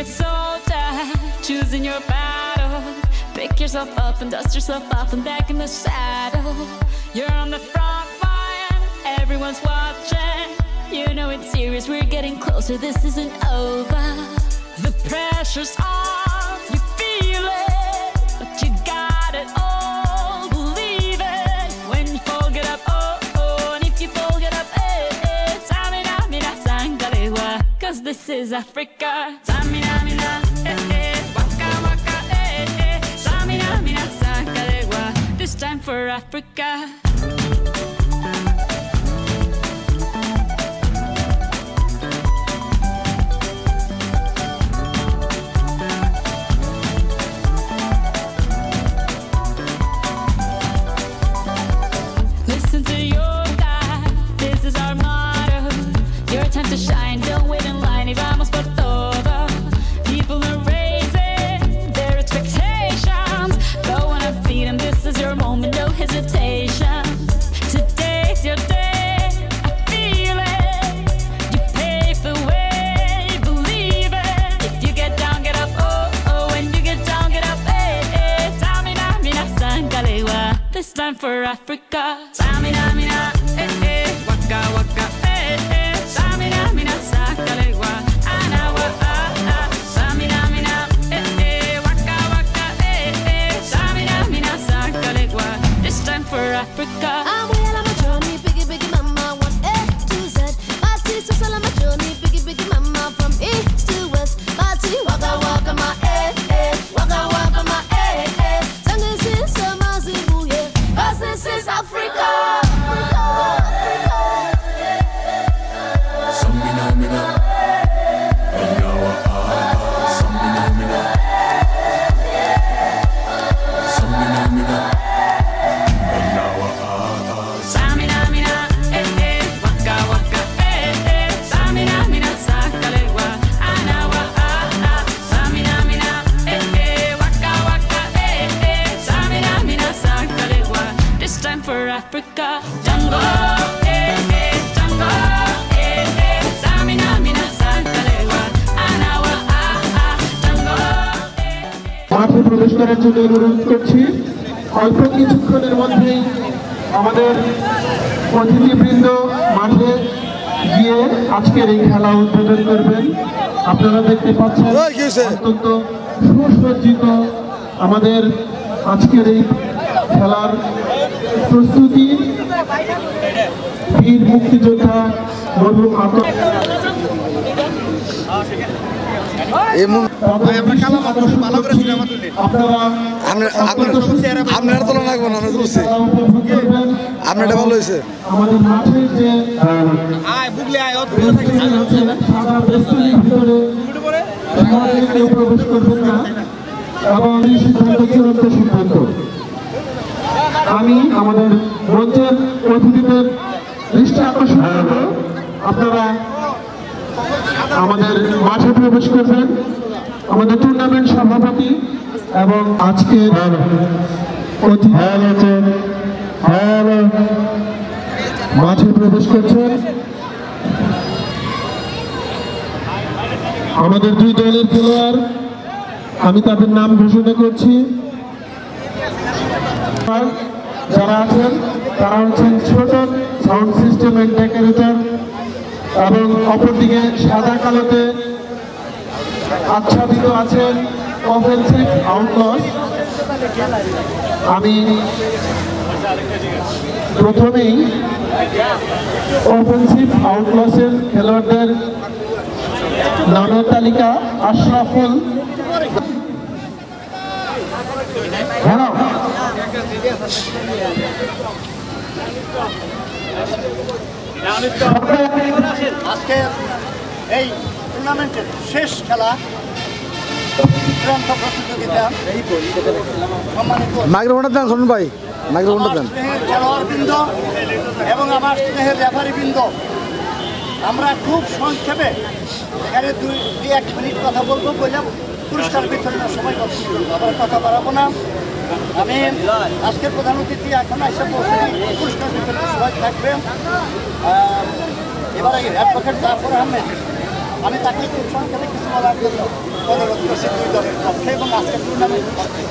Unit soldier, choosing your battle. Pick yourself up and dust yourself off and back in the saddle. You're on the front line, everyone's watching. You know it's serious, we're getting closer, this isn't over. The pressure's on, you feel it, but you got it all, believe it. When you fall, get up, oh, oh, and if you fall, get up, eh, eh. Samina, mina, sangalewa, cause this is Africa. Samina, mina, eh, eh, waka, waka, eh, eh. Samina, mina, sangalewa, this time for Africa. Listen to your God, this is our motto. Your time to shine, don't wait in line. Y vamos por todo. People are raising their expectations. Go on and feed them, this is your moment, no hesitation. Today's your day, I feel it. You pave the way, believe it. If you get down, get up, oh, oh. When you get down, get up, eh, eh. Samina, mina, sangalewa, this time for Africa. Samina, mina, eh, eh. Waka, waka, eh, eh. Samina, mina, sangalewa, anawa, ah, ah. Samina, mina, eh, eh. Waka, waka, eh, eh. Samina, mina, sangalewa, this time for Africa. I'm well on my journey, biggie, biggie mama, one A to Z. My teeth are still on my journey, biggie, biggie mama, from east to west. My teeth, waka, waka, my waka, waka, my Sangin sin sama zibu, yeah, 'cause this is Africa. Samina, mina, anawa, ah, samina, mina, samina, mina, anawa, ah. Samina, mina, eh, eh. Waka, waka, eh, eh. Samina, mina, sangalewa, anawa, ah, ah. Samina, mina, eh, eh. Waka, waka, eh, eh. Samina, mina, sangalewa, this time for Africa. Jungle, eh, eh. Jungle, eh, eh. Samina, mina, sangalewa, anawa, ah, ah. Jungle, eh, eh. মাঠে প্রবেশ করার জন্য অনুরোধ করছি। অল্প কিছুক্ষণের মধ্যেই আমাদের অতিথিবৃন্দ মাঠে গিয়ে আজকের এই খেলা উদ্বোধন করবেন। আপনারা দেখতে পাচ্ছেন অত্যন্ত সুসজ্জিত আমাদের আজকের এই খেলার প্রস্তুতি। বীর মুক্তিযোদ্ধা মরহুম আপনার তো লাগবো না, আপনারটা ভালো হয়েছে। আমাদের মাঠের যে কেউ প্রবেশ করবেন না এবং এই সিদ্ধান্ত চূড়ান্ত সিদ্ধান্ত। আমি আমাদের মঞ্চের অতিথিদের দৃষ্টি আকর্ষণ করব, আপনারা আমাদের মাঠে প্রবেশ করবেন। আমাদের টুর্নামেন্ট সভাপতি এবং আজকের অতিথি মাঠে প্রবেশ করছেন আমাদের দুই দলের খেলোয়াড়। আমি তাদের নাম ঘোষণা করছি। যারা আছেন তারা হচ্ছেন ছোট সাউন্ড সিস্টেমের ডেকোরেটর এবং অপরদিকে সাদা কালোতে আচ্ছাদিত আছেন অফেন্সিভ আউটলস। আমি প্রথমেই অফেন্সিভ আউটলসের খেলোয়াড়দের নামের তালিকা আশরাফুল আজকে এই টুর্নামেন্টের শেষ খেলা মাইক্রোফোনটা দেন শুনুন ভাই, মাইক্রোফোনটা দেন। খেলোয়াড়বৃন্দ এবং আমার স্নেহের রেফারিবৃন্দ, আমরা খুব সংক্ষেপে এখানে দুই এক মিনিট কথা বলবো, বললাম পুরস্কার বিতরণের সময় কথা বলবো, আবার কথা বাড়াবো না। আমি আজকের প্রধান অতিথি এখন এসে পৌঁছে পুরস্কার বিতরণের সময় থাকবে। এবার অ্যাডভোকেট জাফর আহমেদ আমি তাকে খুব সংক্ষেপে কিছু বলার জন্য অনুরোধ করছি দুই দলের পক্ষে এবং আজকের টুর্নামেন্টের পক্ষে।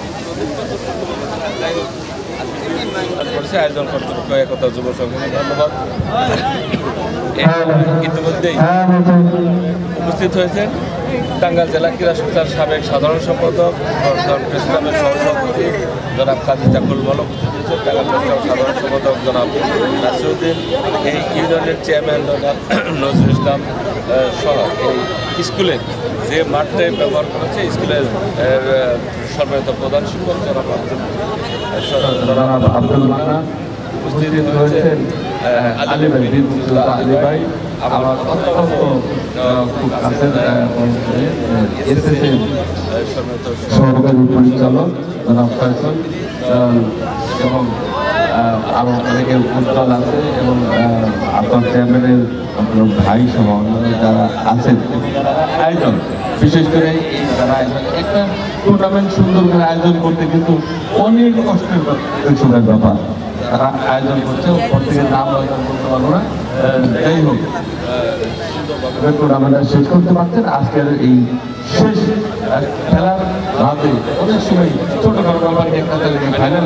আয়োজন কর্তৃপক্ষ একতা যুব সংঘকে ধন্যবাদ। ইতিমধ্যেই উপস্থিত হয়েছেন টাঙ্গাইল জেলা ক্রীড়া সংস্থার সাবেক সাধারণ সম্পাদক প্রেস ক্লাবের সহসভাপতি জনাব কাজী জাকুল মালক উপস্থিত হয়েছেন, টাঙ্গাইল প্রেস ক্লাব সাধারণ সম্পাদক জনাব নাসিরউদ্দিন, এই ইউনিয়নের চেয়ারম্যান জনাব নজরুল ইসলাম সহ এই স্কুলের যে মাঠটাই ব্যবহার করেছে স্কুলের সম্মানিত প্রধান শিক্ষক জনাব আব্দুল মান্নান, উপস্থিত হয়েছেন আলী ভাই, আলী ভাই আমার অত্যন্ত খুব কাছের সহকারী পরিচালক জনাব ফয়সল এবং আরও অনেকের উজ্জ্বল আছে এবং আপনার চেয়ারম্যানের আপনার ভাই সহ যারা আছেন আয়োজন, বিশেষ করে এই যারা একটা টুর্নামেন্ট সুন্দর করে আয়োজন করতে কিন্তু অনেক কষ্টের পেছনের ব্যাপার। তারা আয়োজন করছে, প্রত্যেকের নাম আয়োজন করতে পারবো না, যাই হোক টুর্নামেন্টটা শেষ করতে পারছেন। আজকের এই শেষ খেলার রাতে অনেক সময় ছোটখাটো ব্যাপার একটা ফাইনাল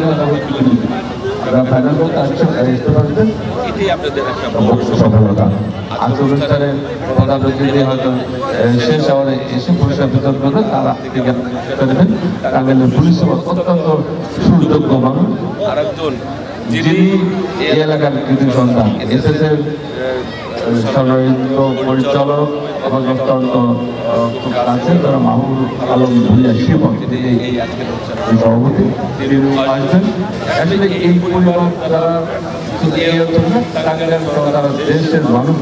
ফাইনাল বলতে আসতে পারছেন, এটাই আপনাদের একটা বড় সফলতা। আজকে অনুষ্ঠানের প্রধান অতিথি হয়তো শেষ আওয়ারে এসে পুরস্কার বিতরণ করবেন, তারা করবেন টাঙ্গাইলের পুলিশ অত্যন্ত সুযোগ্য মানুষ, আরেকজন যিনি এই এলাকার কৃতি সন্তান, এসএসের সর্বাধিক পরিচালক এবং অত্যন্ত খুব কাছে তারা মাহবুব আলম ভুইয়া শিবক, তিনি এই আজকের সভাপতি, তিনি আসবেন। আসলে এই পরিবার তারা তারা দেশের মানুষ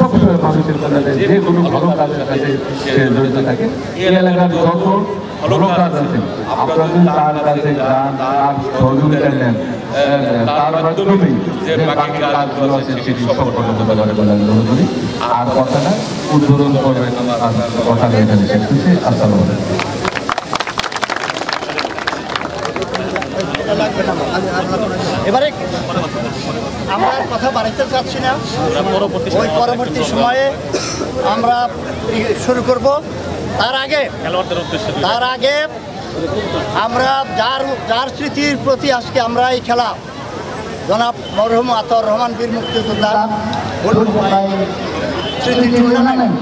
সবসময় মানুষের কাছে যে কোনো ভালো কাজের কাছে সে জড়িত থাকে। এই এলাকার যত ভালো কাজ আছে আপনারা যদি তার কাছে যান, তার সহযোগিতা নেন, তার মাধ্যমেই যে বাকি কাজগুলো আছে সেটি সম্পন্ন হতে পারে বলে আমি মনে করি। আর কথাটা উদ্বোধন করবেন কথাটা এখানে শেষ করছি। আসসালামু আলাইকুম। এবারে আমরা কথা বাড়াইতে চাচ্ছি না, ওই পরবর্তী সময়ে আমরা শুরু করব। তার আগে আমরা যার স্মৃতির প্রতি আজকে আমরা এই খেলা জনাব মরহুম আতাউর রহমান বীর মুক্তিযোদ্ধা স্মৃতি টুর্নামেন্ট,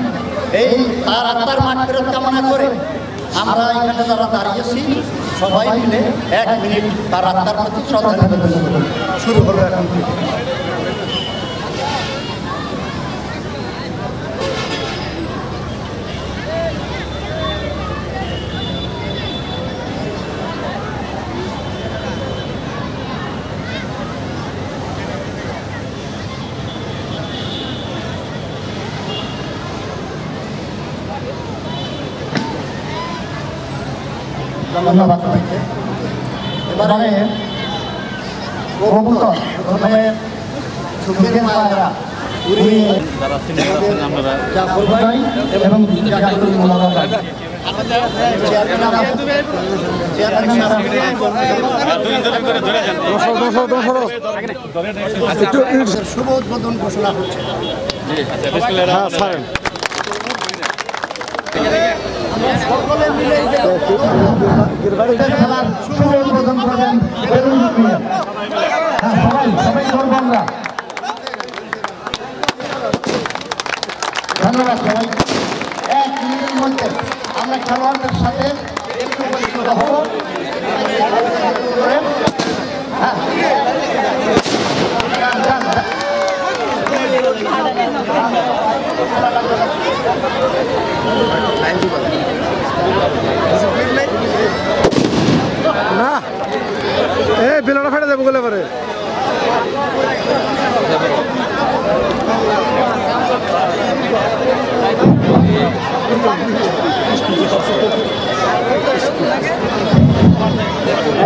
এই তার আত্মার মাগফিরাত কামনা করে আমরা এখানে যারা দাঁড়িয়েছি সবাই মিলে 1 মিনিট তার আত্মার প্রতি শ্রদ্ধা নিবেদন করব। শুরু হলো এখন থেকে। ধন্যবাদ সবাইকে। এবারে প্রথমে সুখের মায়েরা জাফর ভাই এবং জাফরুল মোল্লা ভাই শুভ উদ্বোধন ঘোষণা করছে। সকলে মিলে খেলার শুভ উদ্বোধন করবেন। সবাই করবো আমরা। ধন্যবাদ সবাই। 1 মিনিটের মধ্যে আমরা খেলোয়াড়দের সাথে একটু পরিচিত হব। না এই বেলাটা ফেটে যাবো গেলে পারে।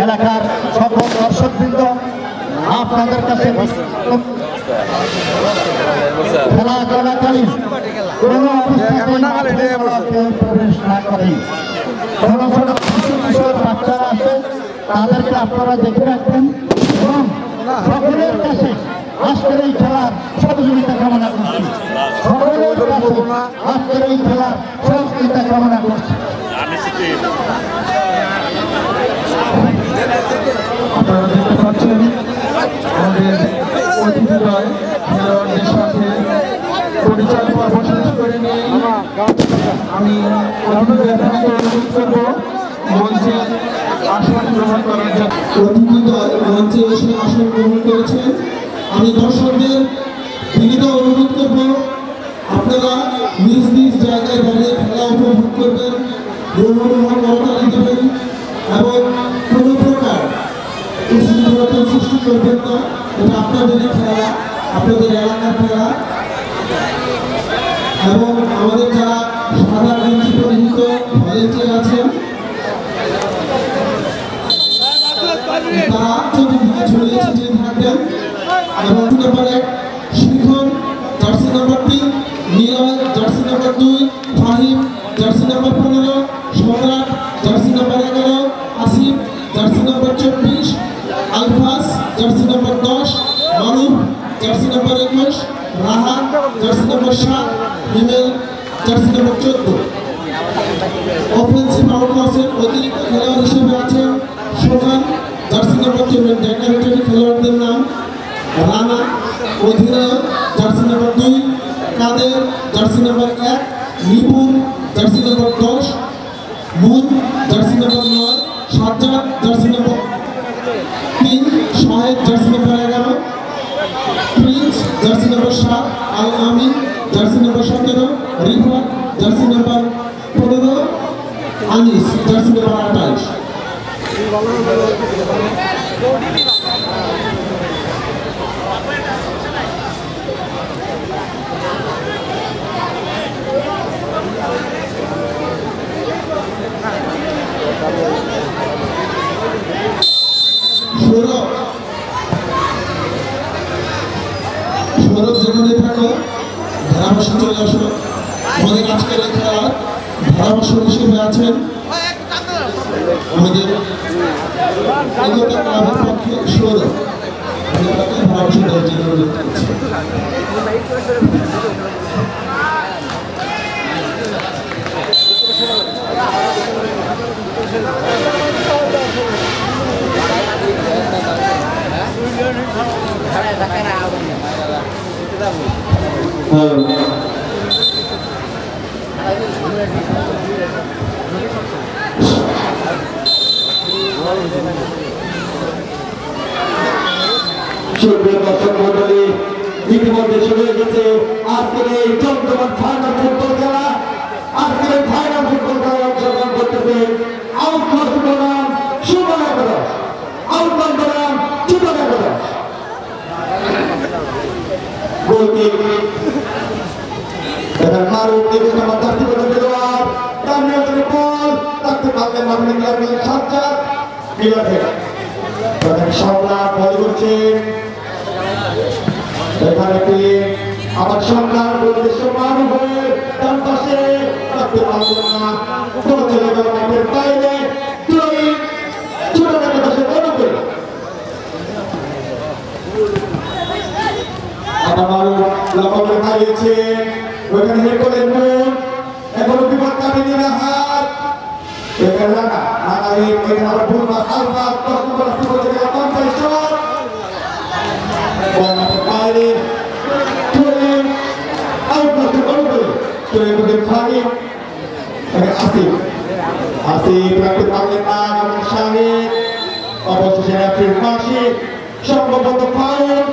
এলাকার সকল দর্শকবৃন্দ আপনাদের কাছে খেলা চলাকালীন কোনো প্রবেশ না করেন। ছোট ছোট কিশোর বাচ্চারা আছে তাদেরকে আপনারা দেখে রাখবেন এবং সকলের কাছে আজকের এই খেলার সহযোগিতা কামনা করছি। আজকের এই খেলার সহযোগিতা কামনা করছি। আপনারা দেখতে পাচ্ছেন আমাদের অতিথিদ্বয় খেলোয়াড়দের সাথে পরিচয় পর্ব শেষ করে নিয়ে আমি অতিথিদ্বয়কে অনুরোধ করব মঞ্চে আসন গ্রহণ করার জন্য। অতিথিদ্বয় মঞ্চে এসে আসন গ্রহণ করেছেন। আমি দর্শকদের বিনীত অনুরোধ করব আপনারা নিজ নিজ জায়গায় দাঁড়িয়ে খেলা উপভোগ করবেন, রোমরোমণ করতালি দেবেন এবং কোনো প্রকার উশৃঙ্খলতার সৃষ্টি করবেন না। এটা আপনাদেরই খেলা, আপনাদের এলাকার খেলা। এবং আমাদের যারা সাদা গেঞ্জি পরিহিত ভলেন্টিয়ার আছেন তারা চতুর্দিকে ছড়িয়ে ছিটিয়ে থাকবেন। এবং number 1 Shikhon, jersey number 3 Niloy, jersey number 2 Fahim, jersey number 15 Samrat, jersey number 11 Asif, jersey number 24 Alfas, jersey number 10 Maruf, jersey number 21 Rahan, jersey number 7 Himel, jersey number 14। Offensive আউটলাসের অতিরিক্ত খেলোয়াড় হিসেবে আছেন সোহান, জার্সি নম্বর 7 ডেকারেটরি খেলোয়াড়দের নাম রানা, অধিনায়ক jersey number 2 Kader, jersey number 1 Nipun, jersey number 10 Mun, jersey number 9 Sajjad, jersey number 3 Shahed, jersey number 11 Prince, jersey number 7 Al Amin, jersey number 17 Rifat, jersey number 15 Anis, jersey number 28। Sourav যেখানে থাকো ধারাভাষ্য চলে আসো। আমাদের আজকের এই খেলার ধারাভাষ্য হিসেবে আছেন আমাদের এগোটা ক্লাবের পক্ষে সৌরভ। আমি তাকে ধারাভাষ্য দেওয়ার জন্য অনুরোধ করছি। ইতিমধ্যে শুরু হয়ে গেছে আজকের এই চন্দ্রমান ফাইনাল ফুটবল খেলা। আজকের এই ফাইনাল ফুটবল খেলায় অংশগ্রহণ করতেছে আউটলাস বনাম সুবর্ণনগর, আউটলাস বনাম সুবর্ণনগর। গোলকিক দেখেন মারুফ, 21 নম্বর জার্সি পরা খেলোয়াড়, তার নিয়ন্ত্রণে বল রাখতে পারলেন মারুফ, সাজ্জাদ মিলাতে দেখেন সম্রাট বল করছেন। এখানে আবার সম্রাট বলতেছে মারুফ হয়ে ডান পাশে রাখতে পারলেন না, বল চলে গেল মাঠের বাইরে। সুবর্ণনগর পাশে বল করে আবার মারুফ লম্বা করে দাঁড়িয়েছে, ওইখানে হেড করলেন মন, এখন বিপদ কাটেনি হাত। এখানে রানা রানা এখানে আবার ভুল পাস আলফা 10 নম্বর রাস্তা বলতে গেল কনফারেন্স শট বল মাঠের বাইরে চলে আউট করতে বল করে চলে গেল ফাহিম। এখানে আসিফ রাখতে পারলেন না, এবং শাহিদ অবশেষে রেফারির পাশে সম্ভবত ফাউল।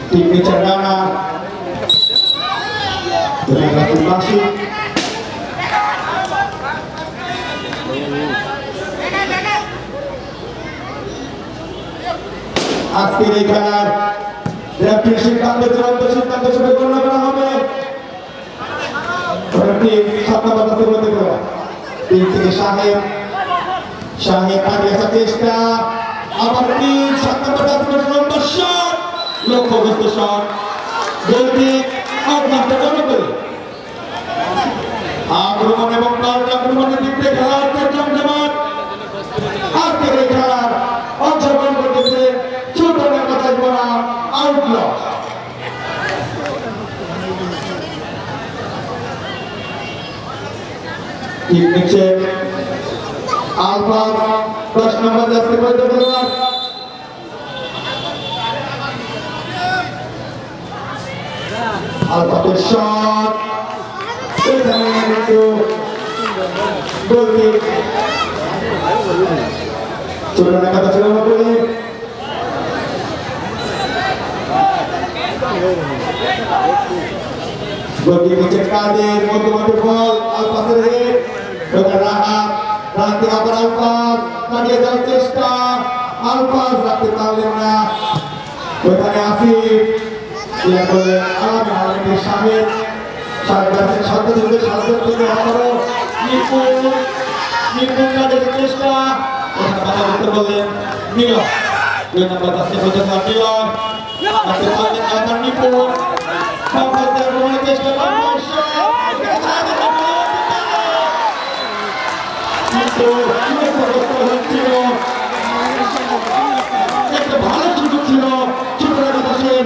टीम में चढ़ाना আজকের এই খেলার রেফারির সিদ্ধান্ত চূড়ান্ত সিদ্ধান্ত হিসেবে গণ্য করা হবে। টিম থেকে শাহেদ কাটিয়ে আসার চেষ্টা, আবার 3 7 নম্বর শট বাধাগ্রস্ত শট গোলটি আউটমাস্টার করে করে আক্রমণ এবং পাল্টা আক্রমণের দিক থেকে খেলার জমজমাট আজকের এই খেলার অংশগ্রহণ করতেছে ছোট কথা বলা আউটল টিম নিচে আলফা 10 নম্বর জার্সি পরিহিত খেলোয়াড় আলফা শট এখানে কিন্তু গোলকিক ছোট কথা ছিল না বলে গোলকিক নিচে কাদের মধ্যমাঠে বল আলফাসের হেড ওটা রাহাত রাতে আবার আলফাস কাটিয়ে যাওয়ার চেষ্টা আলফাস রাখতে পারলেন না ওখানে আসিফ ক্লিয়ার করলেন আলামের শাহেদ সাথে থেকে আবারও নিপুণ কাটিয়ে চেষ্টা ওখানে বাধা দিতে বললেন মিলন 2 নম্বর দাসে পর্যন্ত মিলন রাখতে পারলেন আবার নিপুণ সম্পর্কে আক্রমণের চেষ্টা একটা ভালো সুযোগ ছিল ছোটরা দাসের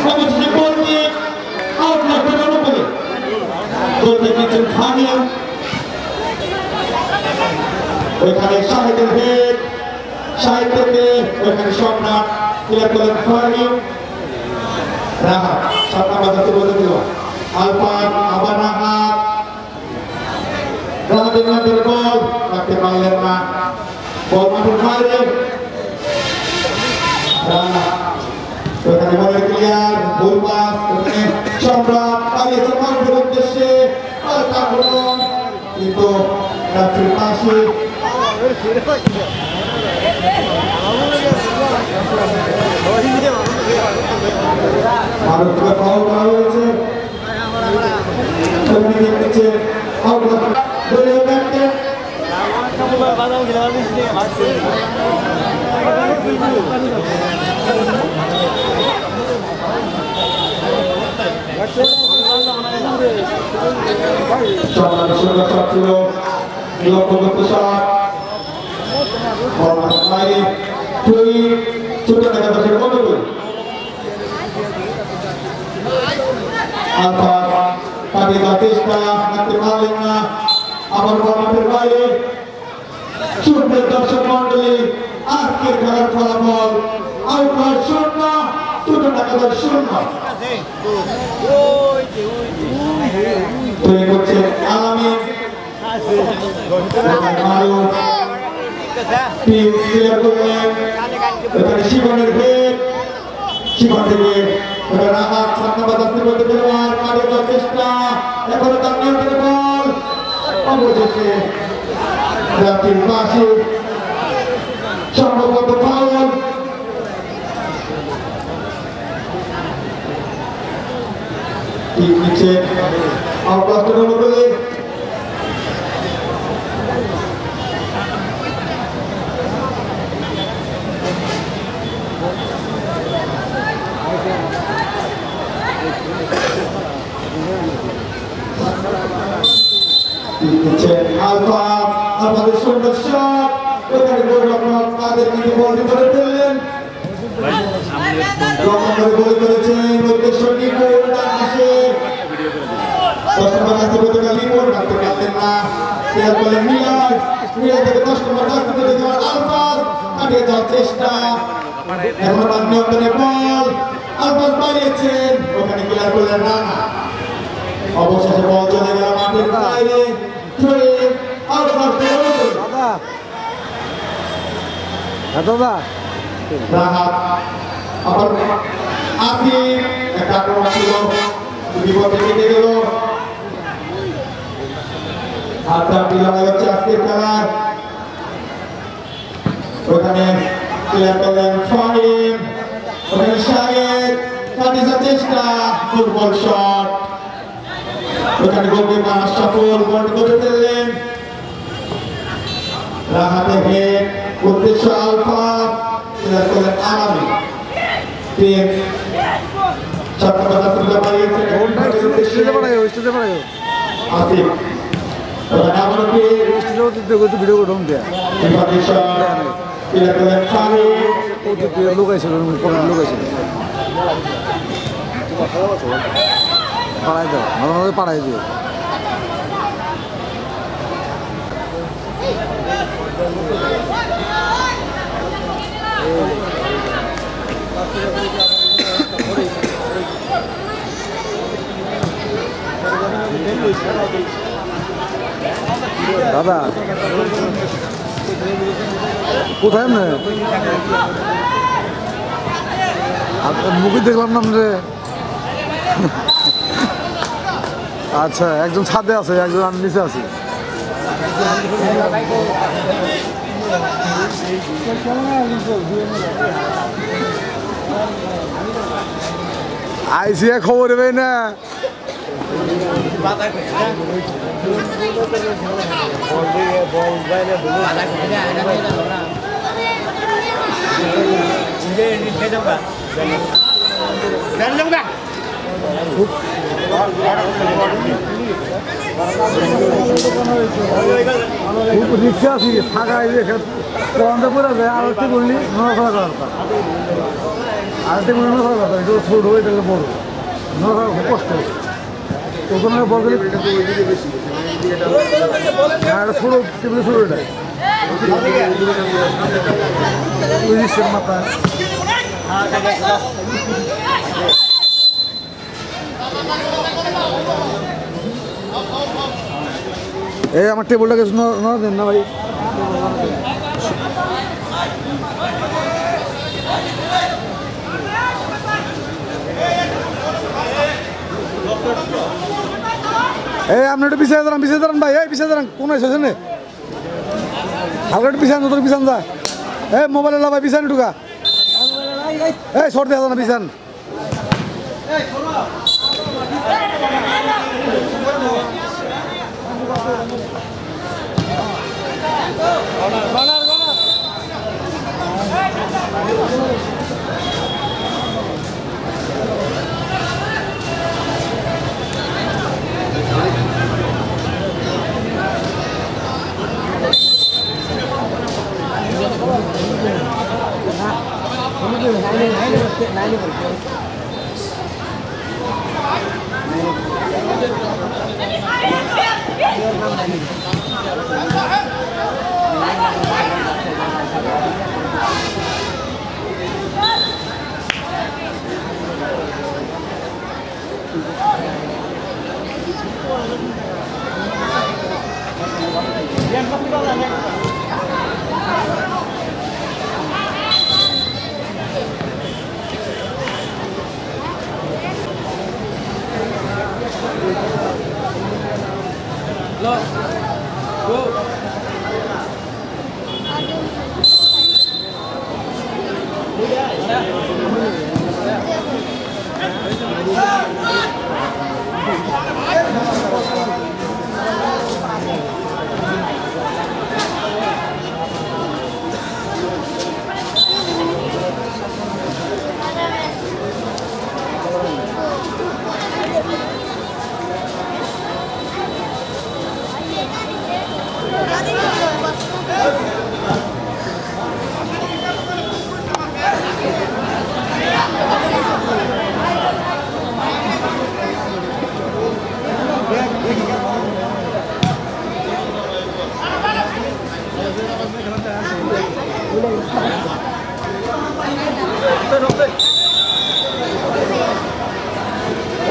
অবশেষে গোলটি আউট লাগবে অনুকূলে গোলটি নিচ্ছেন ফাহিম ওইখানে শাহিদের হেড শাহিদ থেকে ওইখানে সম্রাট ক্লিয়ার করলেন ফাহিম রাহাত 7 নম্বর দাসে বলে দিল আলফান আবার রাহাত রাহাতের মধ্যে বল রাখতে পারলেন না বল মাঠের বাইরে ওখানে বলে ক্লিয়ার গোল পাস ওখানে সম্রাট পালিয়েছে মাঠের উদ্দেশ্যে আক্রমণ কিন্তু রাত্রির পাশে ভারতকে ফাউল করা হয়েছে ওখানে দেখছে আউট দলীয় ক্যাপ্টেন ছিল লক্ষ্যবর্তী শট বাইরে ছোট দেখা যাচ্ছে অনুকূল কাটিয়ে দেওয়ার চেষ্টা রাখতে পারলেন না আবার মাঠের বাইরে সুন্দর দর্শক মন্ডলী আজকের খেলার ফলাফল আউটলার 0 ছোট টাকাদার 0 তৈরি করছে আলামী ক্লিয়ার করলেন এখানে শিবনের হেড শিবন থেকে রাহাত 7 নম্বর দাসে বলতে খেলোয়াড় কাটিয়ে দেওয়ার চেষ্টা এখনো তার নিয়ন্ত্রণে বল অবশেষে রাত্রির পাশে সম্ভবত ফাউল ঠিক নিচে আউটলাস্টের অনুকূলে আলফা আমাদের সুন্দর শট ওখানে গোলরক্ষক তাদের কিন্তু বলটি করে ফেললেন গোল করেছেন উদ্দেশ্য নিপুণ তার পাশে 10 নম্বর কাছে গতকাল নিপুণ রাখতে পারলেন না ক্লিয়ার করলেন মিলান থেকে 10 নম্বর কাছে গতকাল আলফা কাটিয়ে যাওয়ার চেষ্টা এখন তার নিয়ন্ত্রণে বল আলফা বাড়িয়েছেন ওখানে ক্লিয়ার করলেন রানা অবশেষে বল চলে গেল মাঠের বাইরে রাহাত আবার আসিফ একটা আক্রমণ ছিল বিপদে কেটে গেল হাতটা বিলম্ব হচ্ছে আজকের খেলার ওখানে ক্লিয়ার করলেন ফাহিম ওখানে শাহেদ কাটিয়ে চেষ্টা ফুটবল শট ওখানে গোলকিপার আশরাফুল বলটি করে ফেললেন রাহাতে হেড উদ্দেশ্য আলফা ক্লিয়ার করলেন আলামী টিম স্টেজে পাঠাইও স্টেজে পাঠাইও আসিফ আমাকে ভিডিও করে ঢুক দেয়া লোক আইছিল লোক আইছিল পাড়াই দাও মাঝে মাঝে পাড়াই দিও দাদা কোথায় না মুভি দেখলাম না রে আচ্ছা একজন ছাদে আছে একজন আমি নিচে আছি আইসিয়া খবর দেবে না রিক্সা আছি ফাঁকা পড়াতে পড়ে যায় আর একটু করলি নড়াচড়া করার আর একটু করে নড়াচড়া করতে একটু ছোট হয়ে তাহলে বড় নড়াচড়া খুব কষ্ট ওখানে বড় গেলে ছোটো টেবিলে ছোটো এটা মাথায় এই আমার টেবিলটাকে নড়া দেন না ভাই এই আপনি একটু পিছিয়ে দাঁড়ান ভাই এই পিছিয়ে দাঁড়ান কোন এসেছে না হালকা একটু পিছান তোর পিছান যা এই মোবাইলে লাভাই পিছান ঢুকা এই শর্ট দেখা না পিছান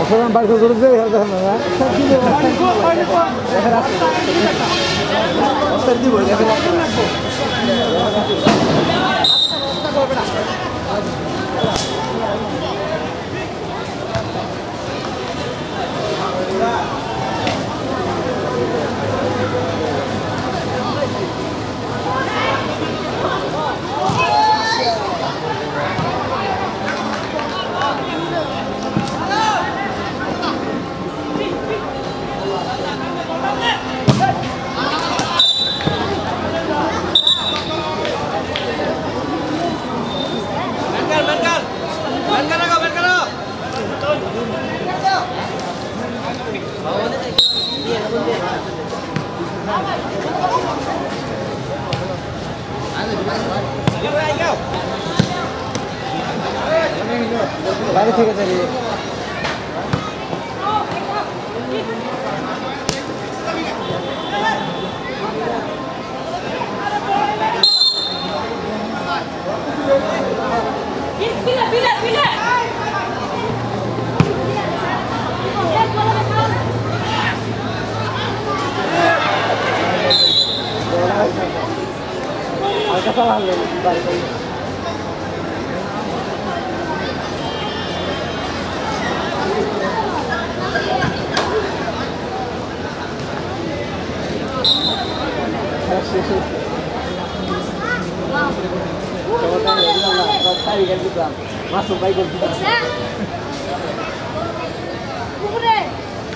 অসাধারণ বাইক ধরে দেখেন বাইরে থেকে দাঁড়িয়ে masuk baik dan tidak.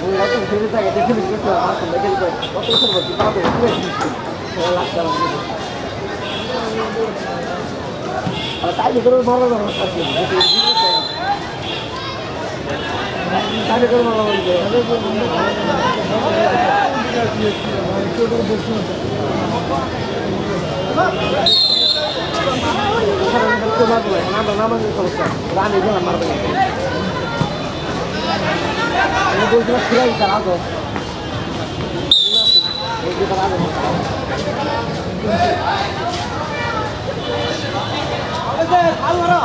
Waktu sini saya jadi bisnis masuk baik dan tidak. Waktu itu berarti apa ya? Saya dalam ini. Kalau tadi terus malah orang sakit. Tadi terus malah orang nama selesai. Rani jangan marah. Ini boleh jelas kira bisa atau? Ini kita ada. Oke, halo.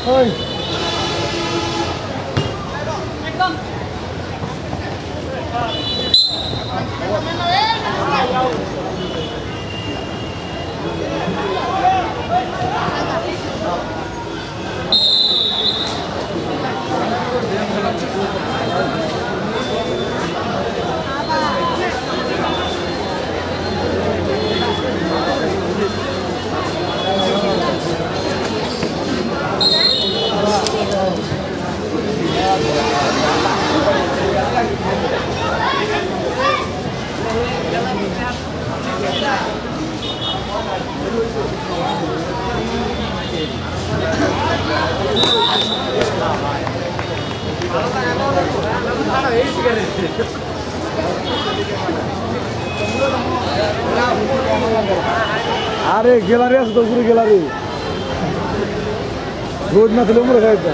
Oi. আরে gallery আছে তো পুরো gallery রোজ না খেলে উমরে খাইতে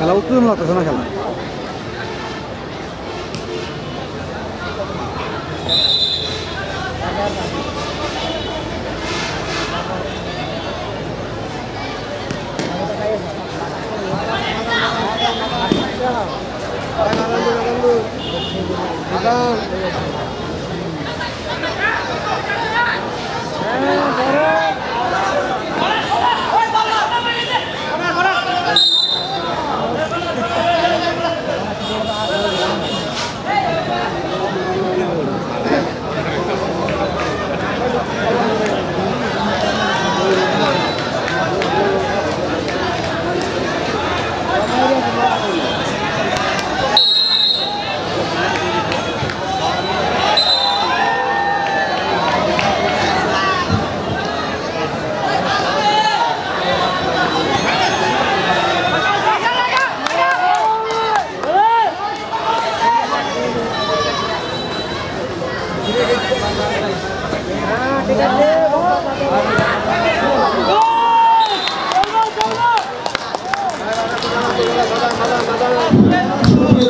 খেলা উত্তেজনা লাগতেছে না খেলা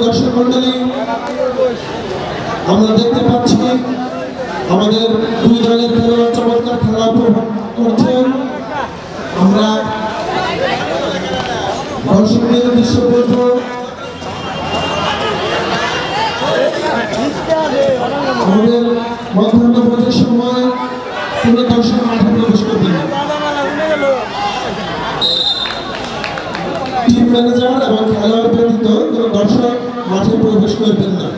দর্শক মন্ডলী আমরা দেখতে পাচ্ছি আমাদের দুই দলের খেলোয়াড় চমৎকার খেলা উপভোগ করছেন আমরা দর্শকদের দৃশ্য বলবো আমাদের মধ্যাহ্ন ভোজের সময় কোনো দর্শক মাঠে প্রবেশ করবেন না টিম ম্যানেজার এবং খেলোয়াড় ব্যতীত কোনো দর্শক মাঠে প্রবেশ করবেন না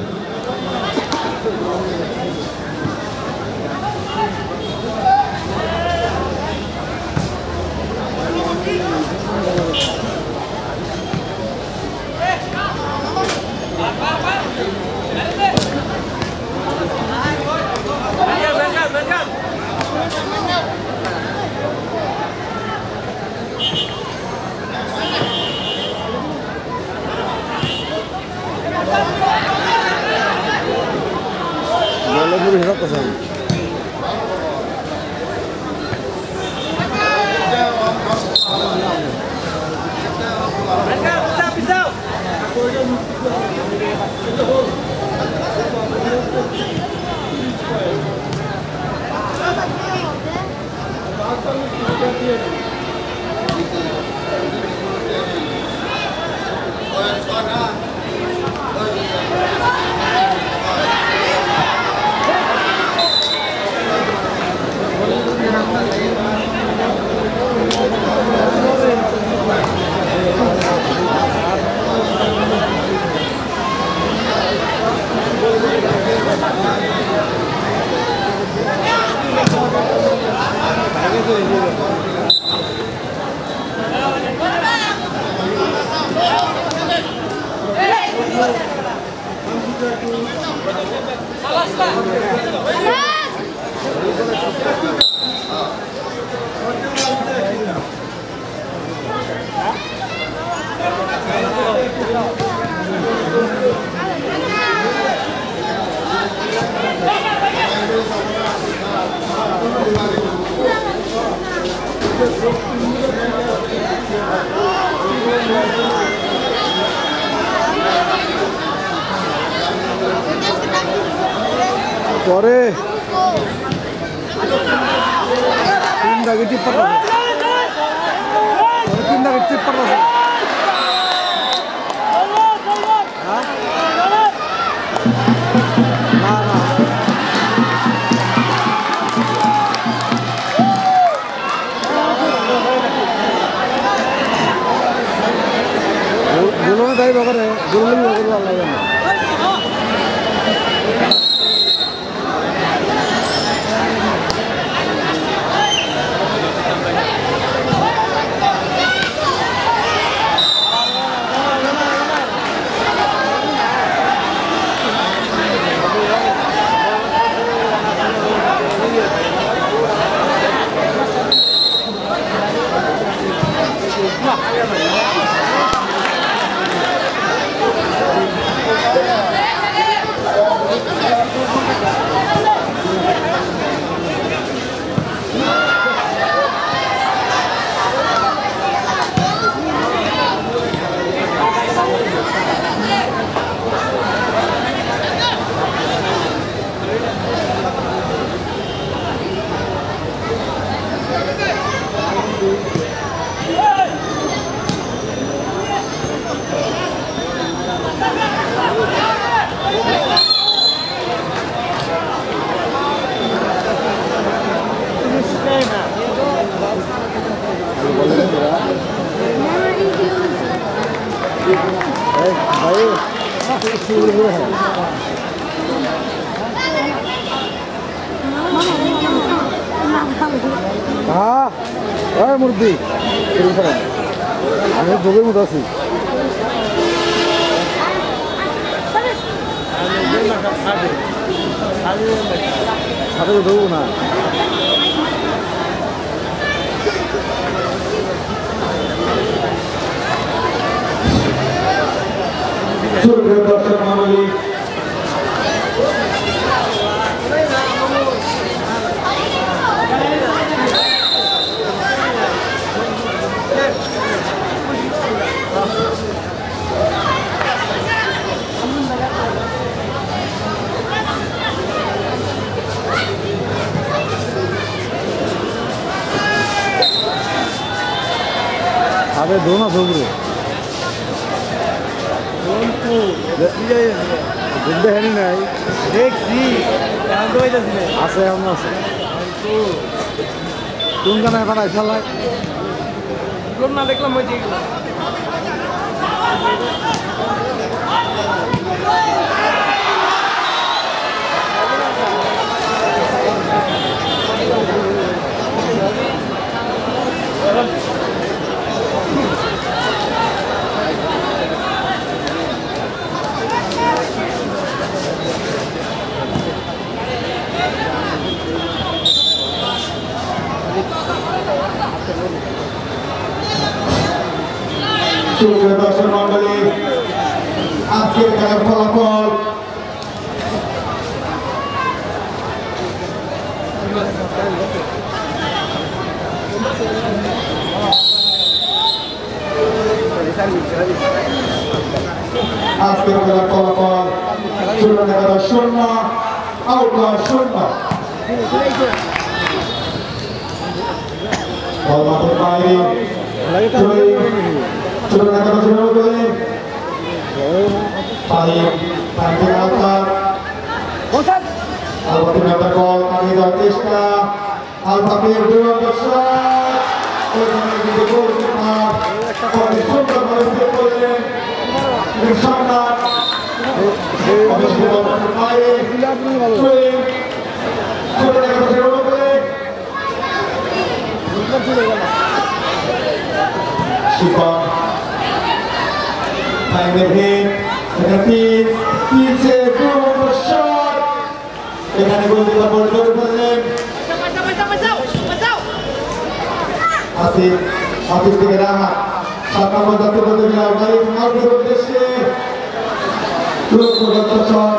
পরে তিন দাগে টিপ পাঠাছে গুলো তাই ব্যাপারে গুলো ভালো লাগে না হ্যাঁ মুরব্বী আমি যোগের মতো আছি সাথে দেবো না দর্শক মন্ডলী আরে দো না সবরে দেখেনি নাই দেখছি এখন তো হইতেছি না আছে এমন আছে কোন গানে এখন আইসা লাই কোন না দেখলাম ওই যে দর্শক মন্ডলী আজকের খেলার ফলাফল আজকের খেলার ফলাফল 0 আউট 0 বল মাঠের বাইরে ছোট দেখা শুরু করে আলবাতের বল কাটিয়ে দেওয়ার চেষ্টা আলবাতের শিপন টাইমের হিট এখানে গোলকিপার বল ধরে ফেললেন আসিফ থেকে রাহা 7 নম্বর যাত্রী বলতে গেলাম গাড়ি আউটের উদ্দেশ্যে লক্ষ্যগত শট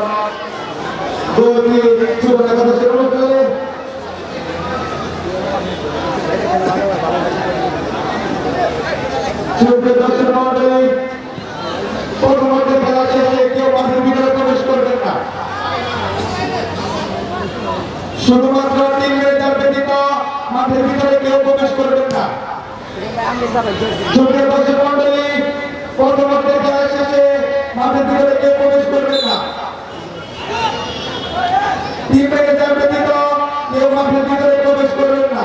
গোলকি ছোট দেখা শুরু করে দর্শক মন্ডলী প্রথমার্ধে খেলা শেষে কেউ মাঠের ভিতরে প্রবেশ করবেন না শুধুমাত্র টিম ম্যানেজার ব্যতীত মাঠের ভিতরে কেউ প্রবেশ করবেন না সুপ্রিয় দর্শক মন্ডলী প্রথমার্ধে খেলা শেষে মাঠের ভিতরে কেউ প্রবেশ করবেন না টিম ম্যানেজার ব্যতীত কেউ মাঠের ভিতরে প্রবেশ করবেন না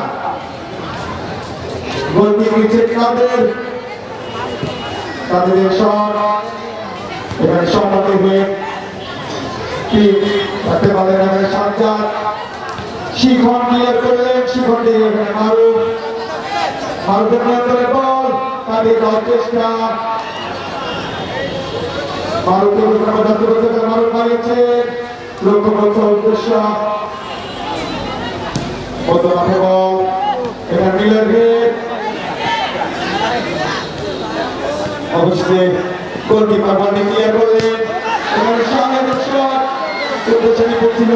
গোলটি নিচের তাদের শট এখানে সম্মতি হয়ে তাতে বলেন এখানে সাজ্জাদ শিখন ক্লিয়ার করলেন শিখন দিয়ে এখানে মারুফের নিয়ন্ত্রণে বল তাদের দেওয়ার চেষ্টা মারুফের মারুফ মারিয়েছে লক্ষ্য করছে উদ্দেশ্য মধ্যমাঠে বল এখানে মিলার হেড অবশ্যই গোলকিপার বলটি ক্লিয়ার করলেন এখানে সামনের শট উদ্দেশ্যে করছিল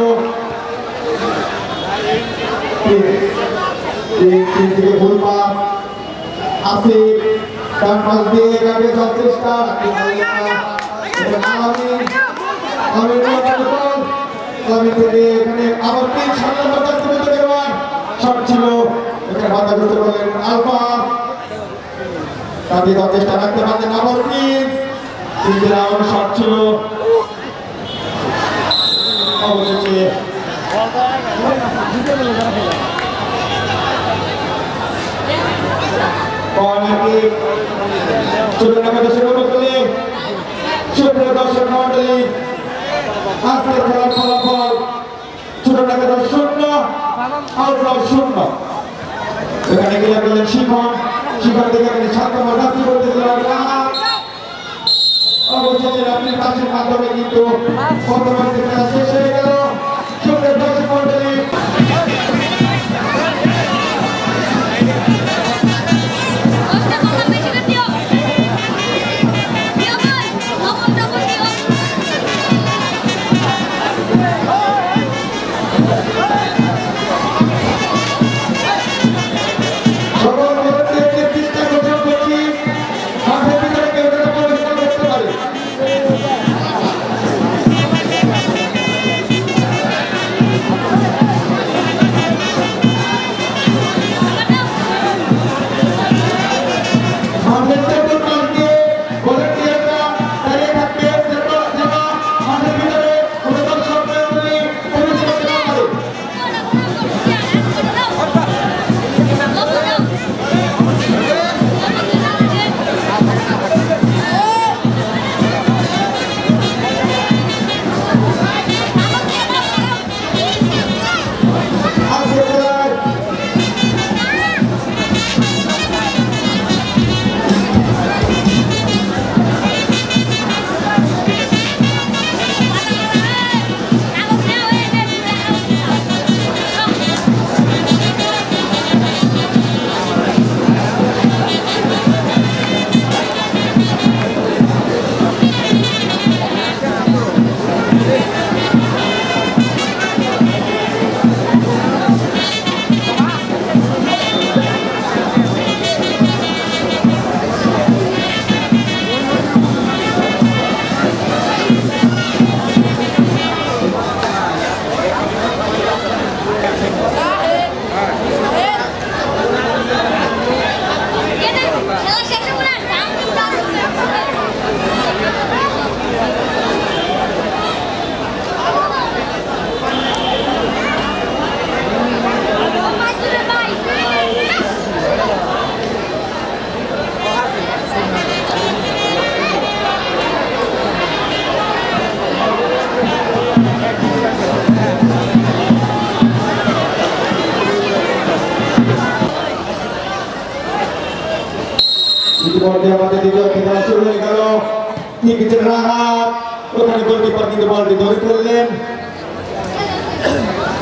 তিন থেকে ভুল পাস আসিফ ডান পাশ দিয়ে এগিয়ে যাওয়ার চেষ্টা আমির থেকে এখানে আবার 3 সামনে বাতাস করতে গেলেন শট ছিল এখানে বাধাগ্রস্ত করলেন আলফা তাদের চেষ্টা রাখতে পারলেন আবার তিনটে রাউন্ড শট ছিল অবশেষে কর্নার কিক ছোট নামাতে শুরু করলে ছোট সুপ্রিয় দর্শক মন্ডলী, আজকের খেলার ফলাফল ছোটনাগর 0, আউটডোর 0। এখানে ক্লিয়ার করলেন শিখন থেকে এখানে 7 নম্বর রাত্রি করতে দিলেন অবশেষে রাত্রির পাশের মাধ্যমে কিন্তু বর্তমান খেলা শেষ হয়ে গেল। সুপ্রিয় দর্শক মন্ডলী, ইতিমধ্যে আমাদের দ্বিতীয় খেলা শুরু হয়ে গেল। টিকিটের রাহাত ওখানে গোলকিপার কিন্তু বলটি ধরে ফেললেন।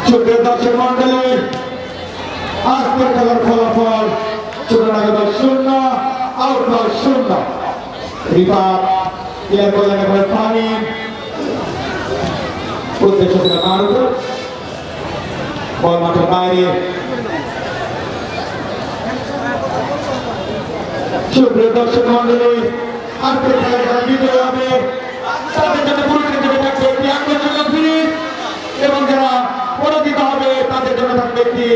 সুপ্রিয় দর্শক মন্ডলী, আজকের খেলার ফলাফল ছোটনাগর 0, আউটডোর 0। রিফাত ক্লিয়ার করলেন এবার ফাহিম, উদ্দেশ্য ছিল মারুফ, বল মাঠের বাইরে। সুপ্রিয় দর্শক মন্ডলী, আজকের খেলায় যারা বিজয়ী হবে তাদের জন্য পুরস্কার হিসেবে থাকবে একটি আকর্ষণীয় ফ্রিজ এবং যারা পরাজিত হবে তাদের জন্য থাকবে একটি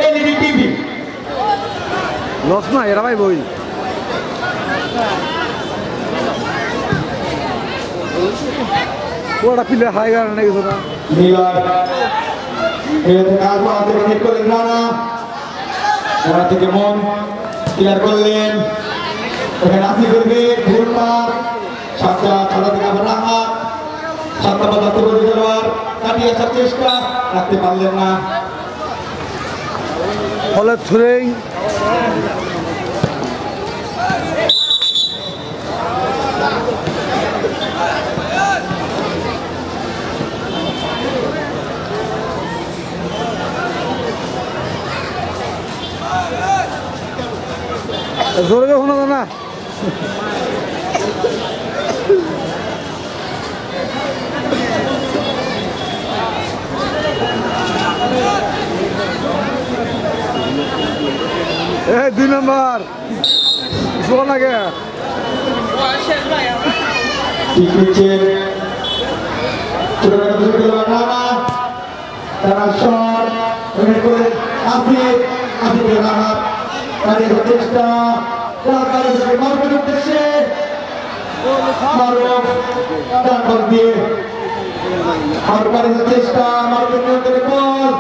এলইডি টিভি। লস না এরা ভাই বই ওরা পিলে হাই গান নাকি তোরা মিলার থেকে আসবো থেকে হেড করলেন রানা থেকে মন ক্লিয়ার করলেন। এখানে আসি করবে ভুল পাস, 7 থেকে আবার রাহা, 7 নম্বর খেলোয়াড় কাটিয়ে আসার চেষ্টা, রাখতে পারলেন না। ফলে থ্রেই জোরে শোনা যায় না। এই 2 নম্বর শোনা লাগে ঠিক হচ্ছে ছোটখাটো খেলোয়াড় রানা, তারা শট উইকেট করে আসিফ রানা কাটিয়ে আসার চেষ্টা, মারুফের উদ্দেশ্যে মারুফ ডান বল দিয়ে মারুফ কাটিয়ে আসার চেষ্টা, মারুফের নিয়ন্ত্রণে বল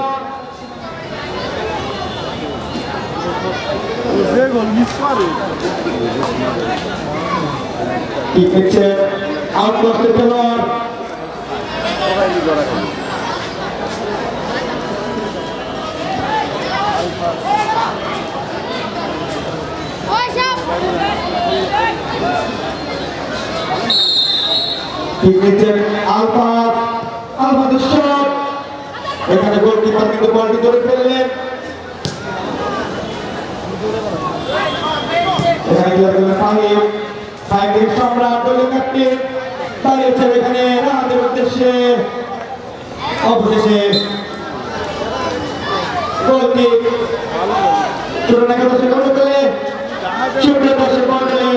ঠিক হচ্ছে আউটপোস্টের খেলোয়াড় আলফাদের শট এখানে গোলকিপার কিন্তু বলটি ধরে ফেললেন সম্রাট দলীয় ক্যাপ্টেন দাঁড়িয়েছে এখানে রাহাতের উদ্দেশ্যে অবশেষে গোলকিক চূড়ান্ত একাদশে গোল পেলে সুপ্রিয় দর্শক মণ্ডলী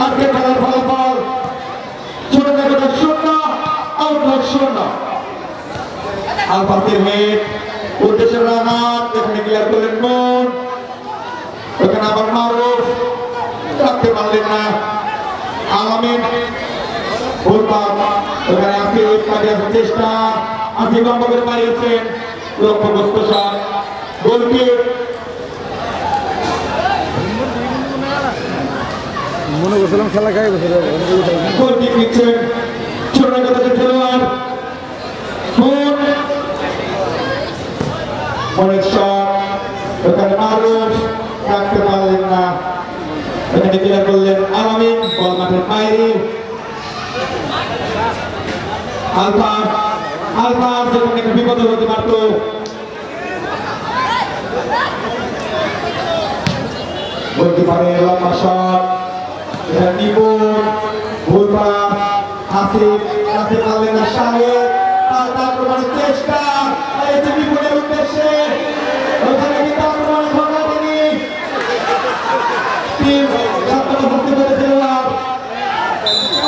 আজকে খেলার ফলাফল চূড়ান্ত একাদশ 0 আউটলক 0 আলফাদের হেড উদ্দেশ্যে রাহাত এখানে ক্লিয়ার করলেন মন এখানে আবার মারুফ রাখতে পারলেন না আলামিন এখানে আসিফ কাটিয়ার চেষ্টা আসিফ লম্বা করে মারিয়েছেন লক্ষ্যগ্রস্ত শট গোলকিক মনে করছিলাম খেলা খাই গোলকিক নিচ্ছেন ছোট খেলোয়াড় মনের শট এখানে মারুফ রাখতে পারলেন না এখানে ক্লিয়ার করলেন আলামিন বল মাঠের বাইরে আলফাস এখানে একটা বিপদ হতে পারত গোলকিপারের লম্বা শট এখানে নিপুণ ভুল পাস আসিফ রাখতে পারলেন না শাহেদ আর আক্রমণের চেষ্টা এসে নিপুণের উদ্দেশ্যে ওখানে কিন্তু আক্রমণ ঘটায়নি টিম সাতটা ধরতে পেরেছিল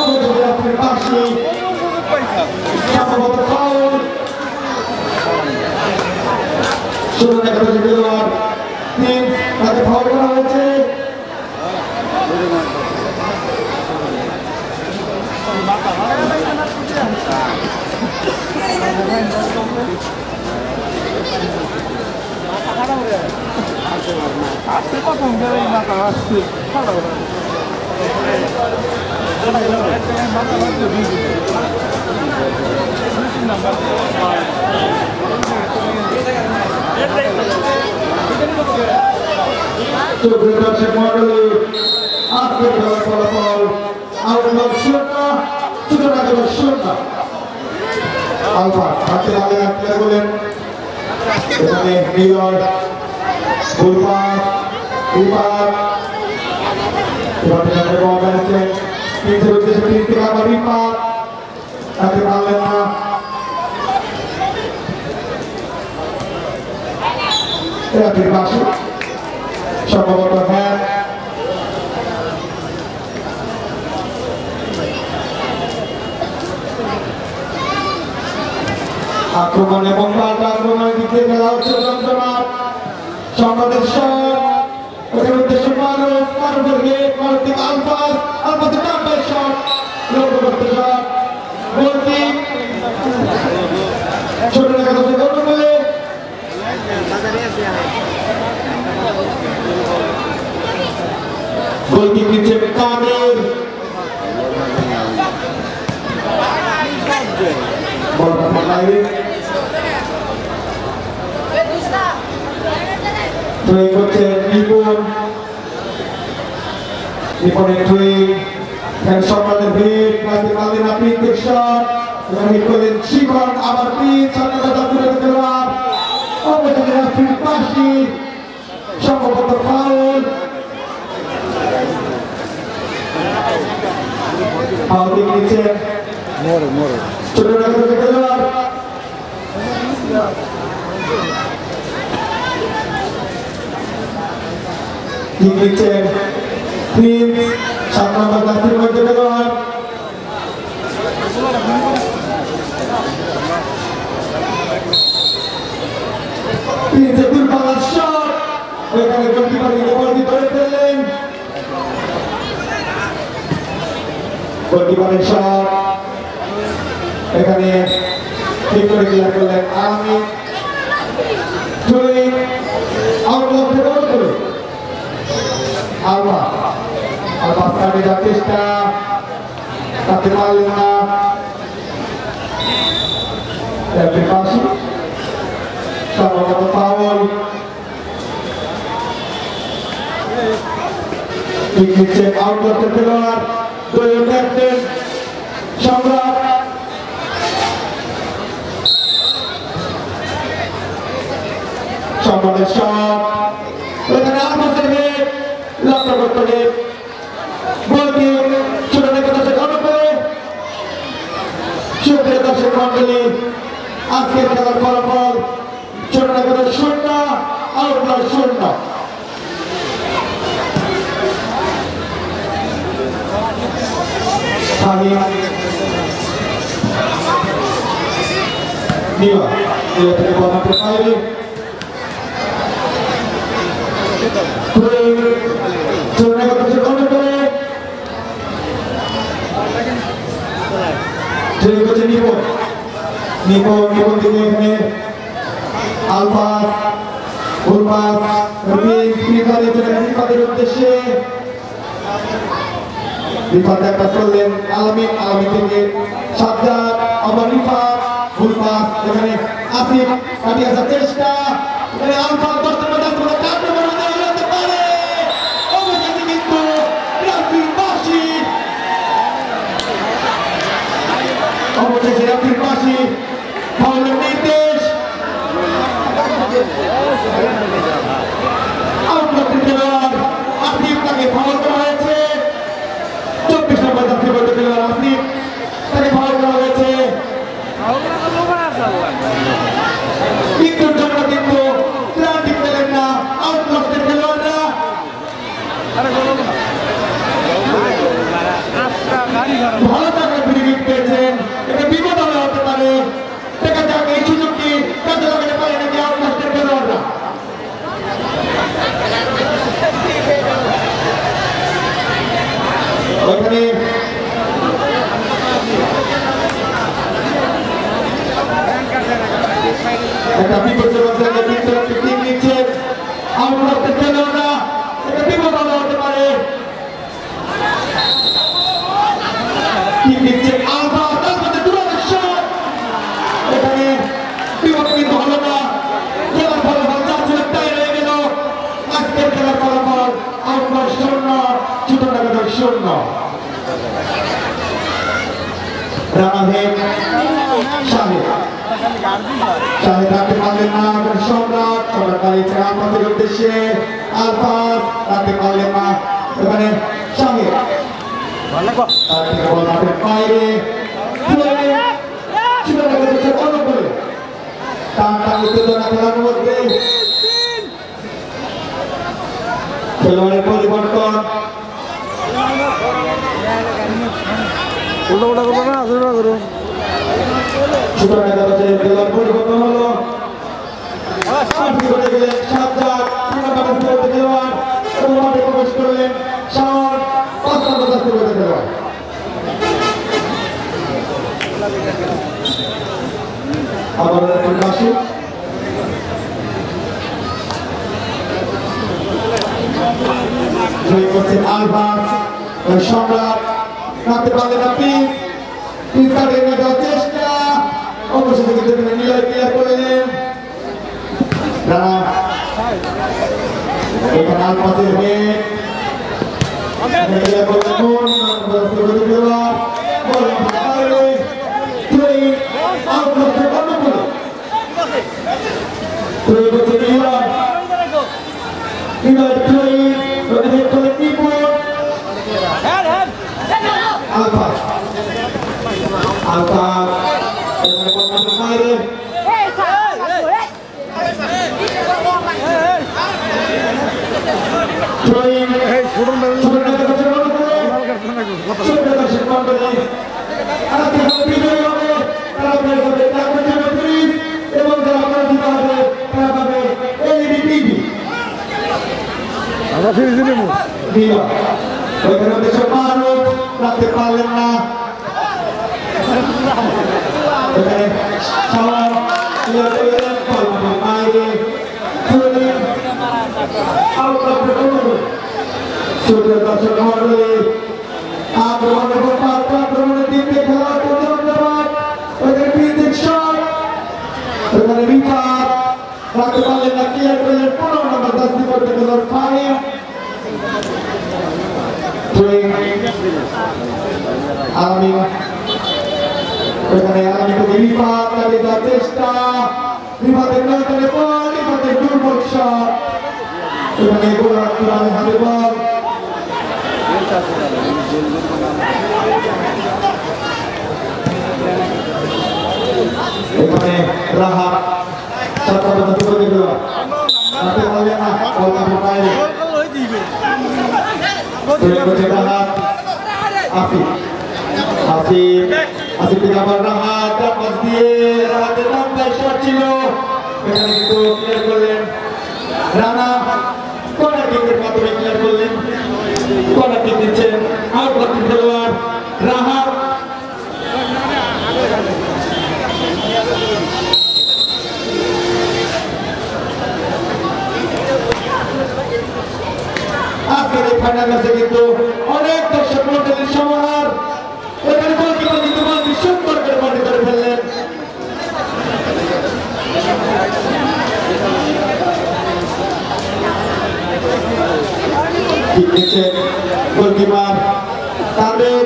অবশ্যই আপনার পাশে সম্ভবত ফাউল শুরু দেখা যাচ্ছে খেলোয়াড় টিম তাকে ফাউল করা হয়েছে প্রথম গেলে মাথা আসছে ভালো দর্শক মন্ডলী আজকের খেলার ফলাফল আউটলক 0 চূড়ান্ত 0 আলফা হাতে আগে প্লেয়ার বলেন এখানে মিলর বুলপাস উপার এখানে বল মেরেছেন তিনশো উদ্দেশ্যে তিন থেকে আবার রিপার তাকে পারলেন না এর পাশে সম্ভবত হ্যাঁ আক্রমণ এবং পাল্টা আক্রমণের দিকে খেলা হচ্ছে জমজমাট সম্রাটের শট ওখানে উদ্দেশ্যে মারুফের হেড মারুফ থেকে আলফাদের টাম্পের শট লক্ষ্যগ্রস্ত শট গোলকিক ছোট একাদশে গোল বলে গোলকিক নিচ্ছে কাদের বল বাইরে ট্রেন করছে নিপুণের ট্রেন সম্রাটের ভিড় কাজে পারলেন না প্রীতিক শট হিট করলেন শিখন আবার পিচ খেলোয়াড় অবশেষে রাফির পাশি সম্ভবত ফাউল ফাউল দিয়ে নিচ্ছে ছোট খেলোয়াড় কি নিচ্ছেন প্রিন্স 7 নম্বর জার্সির মধ্যে খেলোয়াড় প্রিন্সের দুর্বল শট ওইখানে গোলকিপার বলটি ধরে ফেললেন গোলকিপারের শট এখানে ঠিক করে ক্লিয়ার করলেন আলামিন টুইন আউটলক গোল করে আলফা কাটে যাওয়ার চেষ্টা রাখতে পারলেন না পাশে সর্বপ্রথম ফাউল আউট করতে খেলোয়াড় দলীয় ক্যাপ্টেন সম্রাট সম্রাটের শট এখানে আলমাসের হেড লক্ষ্য করতে হবে বলকে ছোট রেখে দর্শক অনু করে সুপ্রিয় দর্শক মন্ডলী আজকের খেলার ফলাফল ছোট রেখে 0 outdoor 0 Niva, dia dari bawah bermain. Curang kata sekolah boleh. Jadi macam Nipo ini Alpas, Urpas, Rubin, Nipa dari uddeshe. Rifat yang tersoleh, Alamin থেকে সাজ্জাদ আবার রিফাত ফুলপাস এখানে আসিফ কাটি আসা চেষ্টা এখানে আলফা 10 নম্বর 10 নম্বর 4 নম্বর হতে পারে অবশেষে কিন্তু রাফির পাশি ফাউলের নির্দেশ আউটলক খেলোয়াড় আসিফ তাকে ফাউল করা হয়েছে 24 নম্বর জাতীয় বলতে খেলোয়াড় আসিফ তাকে ফাউল করা হয়েছে মৃত্যুর জন্য কিন্তু ক্লান্তি পেলেন না আউটলকের খেলোয়াড়রা ভালো টাকা ফ্রিকিক পেয়েছেন এটা বিপদ হতে পারে দেখা যাক এই সুযোগটি কাজে লাগাতে পারে নাকি আউটলকের খেলোয়াড়রা ওখানে একটা বিপজ্জনক জায়গায় টিম নিচ্ছেন আউটলকের খেলোয়াড়রা এটা বিপদ হতে পারে টিম নিচ্ছে আলফা তার সাথে দুরানের শট এখানে বিপদ কিন্তু হলো না খেলার ফলাফল যা ছিল তাই রয়ে গেল আজকের খেলার ফলাফল আউটলক 0 ছোটনাগর 0 রানাহেড শাহেদ রাখতে পারলেন না সম্রাট দাঁড়িয়েছে আমাদের উদ্দেশ্যে আলফাস রাখতে পারলেন না এখানে শাহেদ মাঠের বাইরে খেলোয়াড়ের পরিবর্তন উল্টা করবো না আশীর্বাদ করো খেলোয়াড় পরিবর্তন হলো সাজ্জাদ খেলোয়াড় মাঠে প্রবেশ করলেন শাওন 5 নম্বর খেলোয়াড় আবার আসুন জয় করছেন আলবাস সম্রাট রাখতে পারলেন না পিস কাটিয়ে নিয়ে যাওয়ার চেষ্টা অবশ্যই কিন্তু নিলয় ক্লিয়ার করলেন রানা এখানে আলবাসের হেড ক্লিয়ার করলেন মন খেলোয়াড় আউটলকে বন্ধ করে প্রয়োগ করছে নিলয় হেড করে নিপুণ আলফা এখানে বন্ধ বাইরে রাখতে পারলেন না দর্শক মন্ডলী আক্রমণের রাখতে পারলেন না, ক্লিয়ার করলেন 15 নম্বর জার্সি করতে গেল ফাহিম। আমি এখানে আলামিনকে রিফাত চালিয়ে যাওয়ার চেষ্টা, রিফাতের নিয়ন্ত্রণে বল, রিফাতের দুর্বল শট, এখানে গোল রাখতে পারে হাতে বল। এখানে রাহাত চারটা পর্যন্ত করে দিল, রাখতে পারলেন না, বল কাপড় বাইরে রাহাত। আসিফ থেকে আবার রাহাত পাস দিয়ে রাহাতের লম্বায় শট ছিল, এখানে কিন্তু ক্লিয়ার করলেন রানা, কর্নার কিকের মাধ্যমে ক্লিয়ার করলেন, কর্নার কিক দিচ্ছেন আউট করতে খেলোয়াড় রাহাত। আজকের এই ফাইনাল ম্যাচে কিন্তু অনেক দর্শক মন্ডলীর সমাহার, এখানে গোলকিপার কিন্তু বলটি সুন্দর করে বন্দি করে ফেললেন। ঠিক নিচ্ছেন গোলকিপার তাদের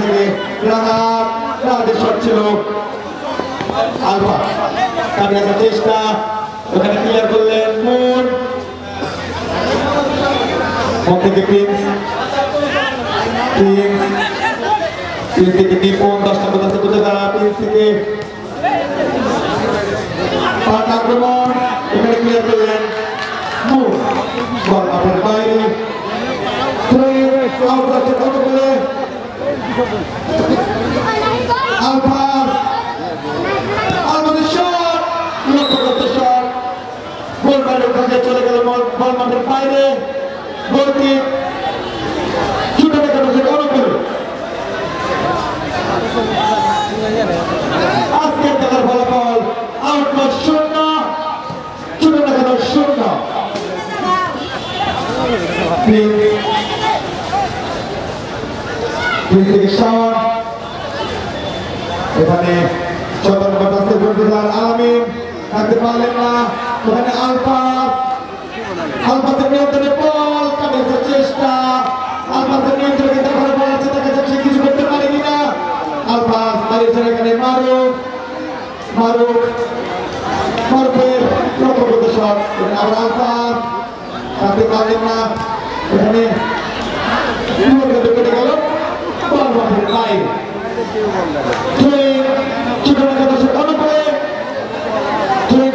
থেকে রাহাতের শট ছিল, আলফা কামিয়ে আসার চেষ্টা, ওখানে ক্লিয়ার করলেন মুন থেকে প্রিন্স থেকে নিপুণ 10 নম্বর কাছে তুলে তারা প্রিন্স থেকে পাট আক্রমণ, এখানে ক্লিয়ার করলেন মুন, বল আপনার বাইরে আউট আছে কত করে আলফা আলফাদের শট, লক্ষ্য করতে শট, গোল বাইরের কাছে চলে গেল, বল মাঠের বাইরে, গোল কিক ছুটে দেখানো সে কত করে। আজকের খেলার ফলাফল আউটমার্ক 0, ছুটে দেখানো 0। থেকে শট, এখানে 14 নম্বর জার্সি পরে আলামিন রাখতে পারলেন না, ওখানে আলফাসের নিয়ন্ত্রণে বল কামিয়ে আসার চেষ্টা, আলফাসের নিয়ন্ত্রণে কিন্তু এখনো বল আছে, দেখা যাক সে কিছু করতে পারে কিনা। আলফাস দাঁড়িয়েছেন এখানে মারুফের লক্ষ্য করতে শট, আবার আলফাস রাখতে পারলেন না, এখানে কেটে গেল, বল মাঠের বাইরে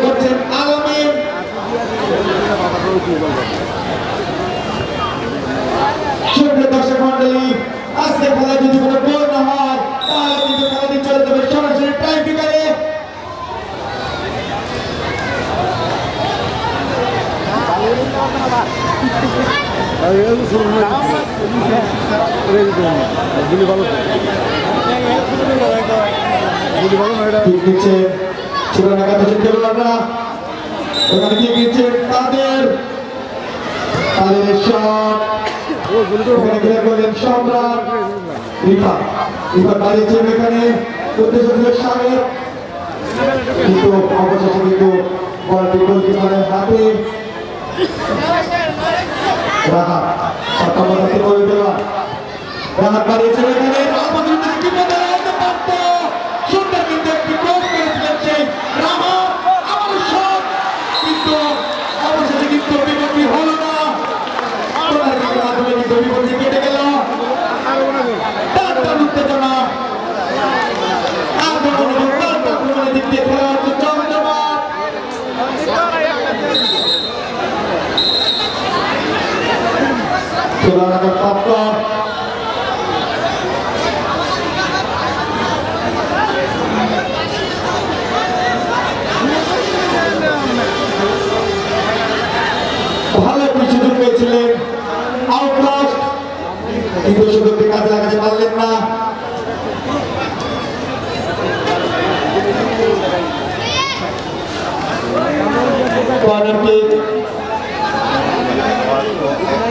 করছেন আলামিন। দর্শক মন্ডলী, আজকে খেলায় যদি কোনো গোল না হয় তাহলে কিন্তু খেলাটি চলে যাবে সরাসরি টাই ব্রেকারে। খেলোয়াড়রা এখানে কি দিচ্ছে তাদের শট, সম্রাট রিফাত দাঁড়িয়েছেন এখানে, উদ্দেশ্য ছিল সামনে, কিন্তু অবশেষে কিন্তু বলটি গোলকিপারের হাতে। রাহাত 7 নম্বর হাতে করে দেওয়া, রাহাত দাঁড়িয়েছেন এখানে, সুন্দর কিন্তু একটি ক্রস করেছিলেন সেই রাহাত, আবার শট, কিন্তু অবশেষে কিন্তু বিপত্তি হলো না, কিন্তু বিপত্তি কেটে গেল। উত্তেজনা আক্রমণের দিক দিয়ে খেলা হচ্ছে চন্দ্রমান, প্রাপ্ত ভালো একটি সুযোগ পেয়েছিলেন আউটলাস্ট, কিন্তু সুযোগটি কাজে লাগাতে পারলেন না।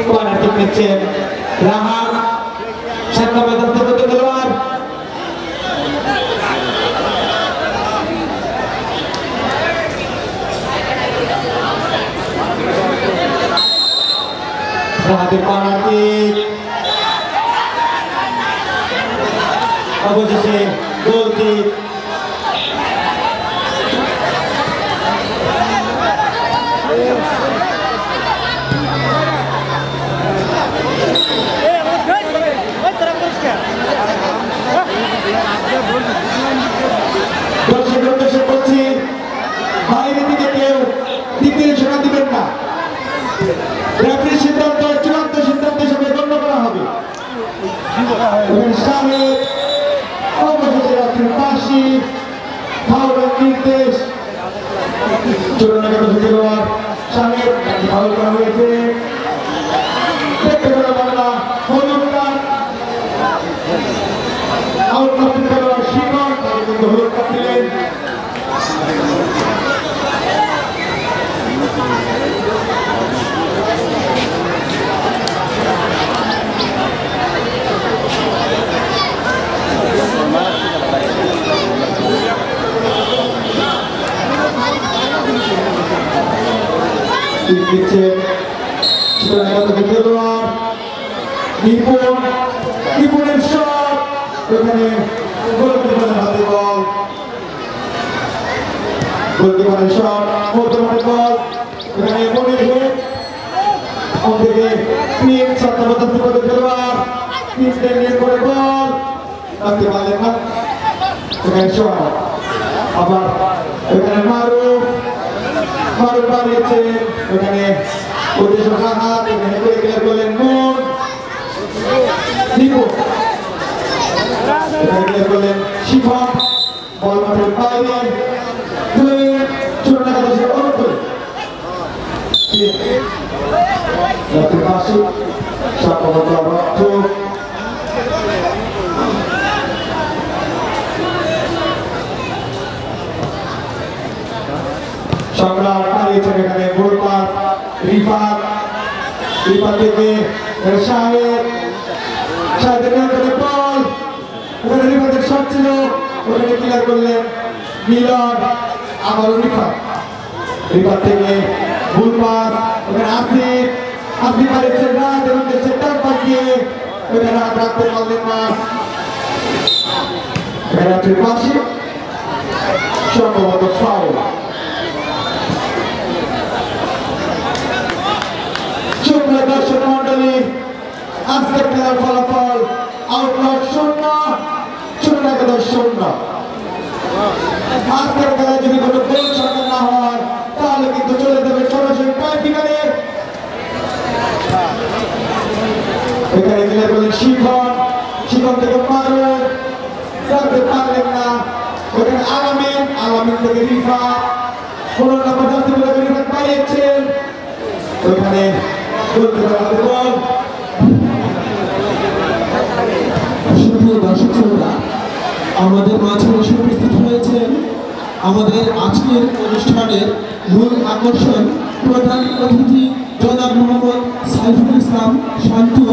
কর্নার কিক নিচ্ছেন রাহাত, 7 নম্বর খেলোয়াড় বাহাদুর পানাতি অবশেষে গোলটি দর্শক উদ্দেশ্যে বলছি বাইরে থেকে কেউ দ্বিতীয় সেনা দিবেন না। রেফারির সিদ্ধান্ত চূড়ান্ত সিদ্ধান্ত হিসেবে গণ্য করা হবে। শাহেদ অবশেষে রাত্রির পাশি ফাউলের নির্দেশ চূড়ান্ত খেলোয়াড় শাহেদ ফাউল করা হয়েছে। দেখতে পেলাম আমরা হলুদ কার্ড আউট করতে খেলোয়াড় শিবন তাকে কিন্তু হলুদ কার্ড দিলেন। নিপুণের শট এখানে গোলকিপারের হাতে বল গোলকিপারের শট মধ্যমানের বল এখানে মনির হেড থেকে তিন ছাত্রপদ খেলোয়াড় তিনটে নিয়ে করে বল রাখতে পারলেন না এখানে শট আবার এখানে মারুফ বাড়িয়েছে এখানে উদ্দেশ্য হাত এখানে ক্লিয়ার করলেন মন নিপু এখানে ক্লিয়ার করলেন শিফা বল মাঠের বাইরে দুই চূড়ান্ত কাছে অনুকূল রাতের পাশে সাপমত অর্থ সম্রাট হারিয়েছেন এখানে গোলপাস রিফাত থেকে শাহেদের নিয়ন্ত্রণে বল ওখানে রিফাতের শট ছিল ওখানে ক্লিয়ার করলেন মিলন আবারও রিফাত থেকে গোলপাস ওখানে আসিফ হারিয়েছেন রাত এবং সেটার পাঠিয়ে ওখানে রাত রাখতে পারলেন না রাতের পাশে সম্ভবত ফাউল দর্শক মন্ডলী আজকের খেলার ফলাফল আউটলট 0 আজকের খেলায় যদি কোনো গোল সংখ্যা না হয় তাহলে কিন্তু চলে যাবে সরাসরি প্র্যাকটিক্যালে এখানে ক্লিয়ার করলেন শিখন থেকে মারুফ রাখতে পারলেন না ওখানে আলামিন থেকে রিফা 15 নম্বর জার্সি পরে রিফা পাইয়েছেন ওখানে দর্শক শ্রোতা আমাদের মাঝে এসে উপস্থিত হয়েছেন আমাদের আজকের অনুষ্ঠানের মূল আকর্ষণ প্রধান অতিথি জনাব মোহাম্মদ সাইফুল ইসলাম শান্তু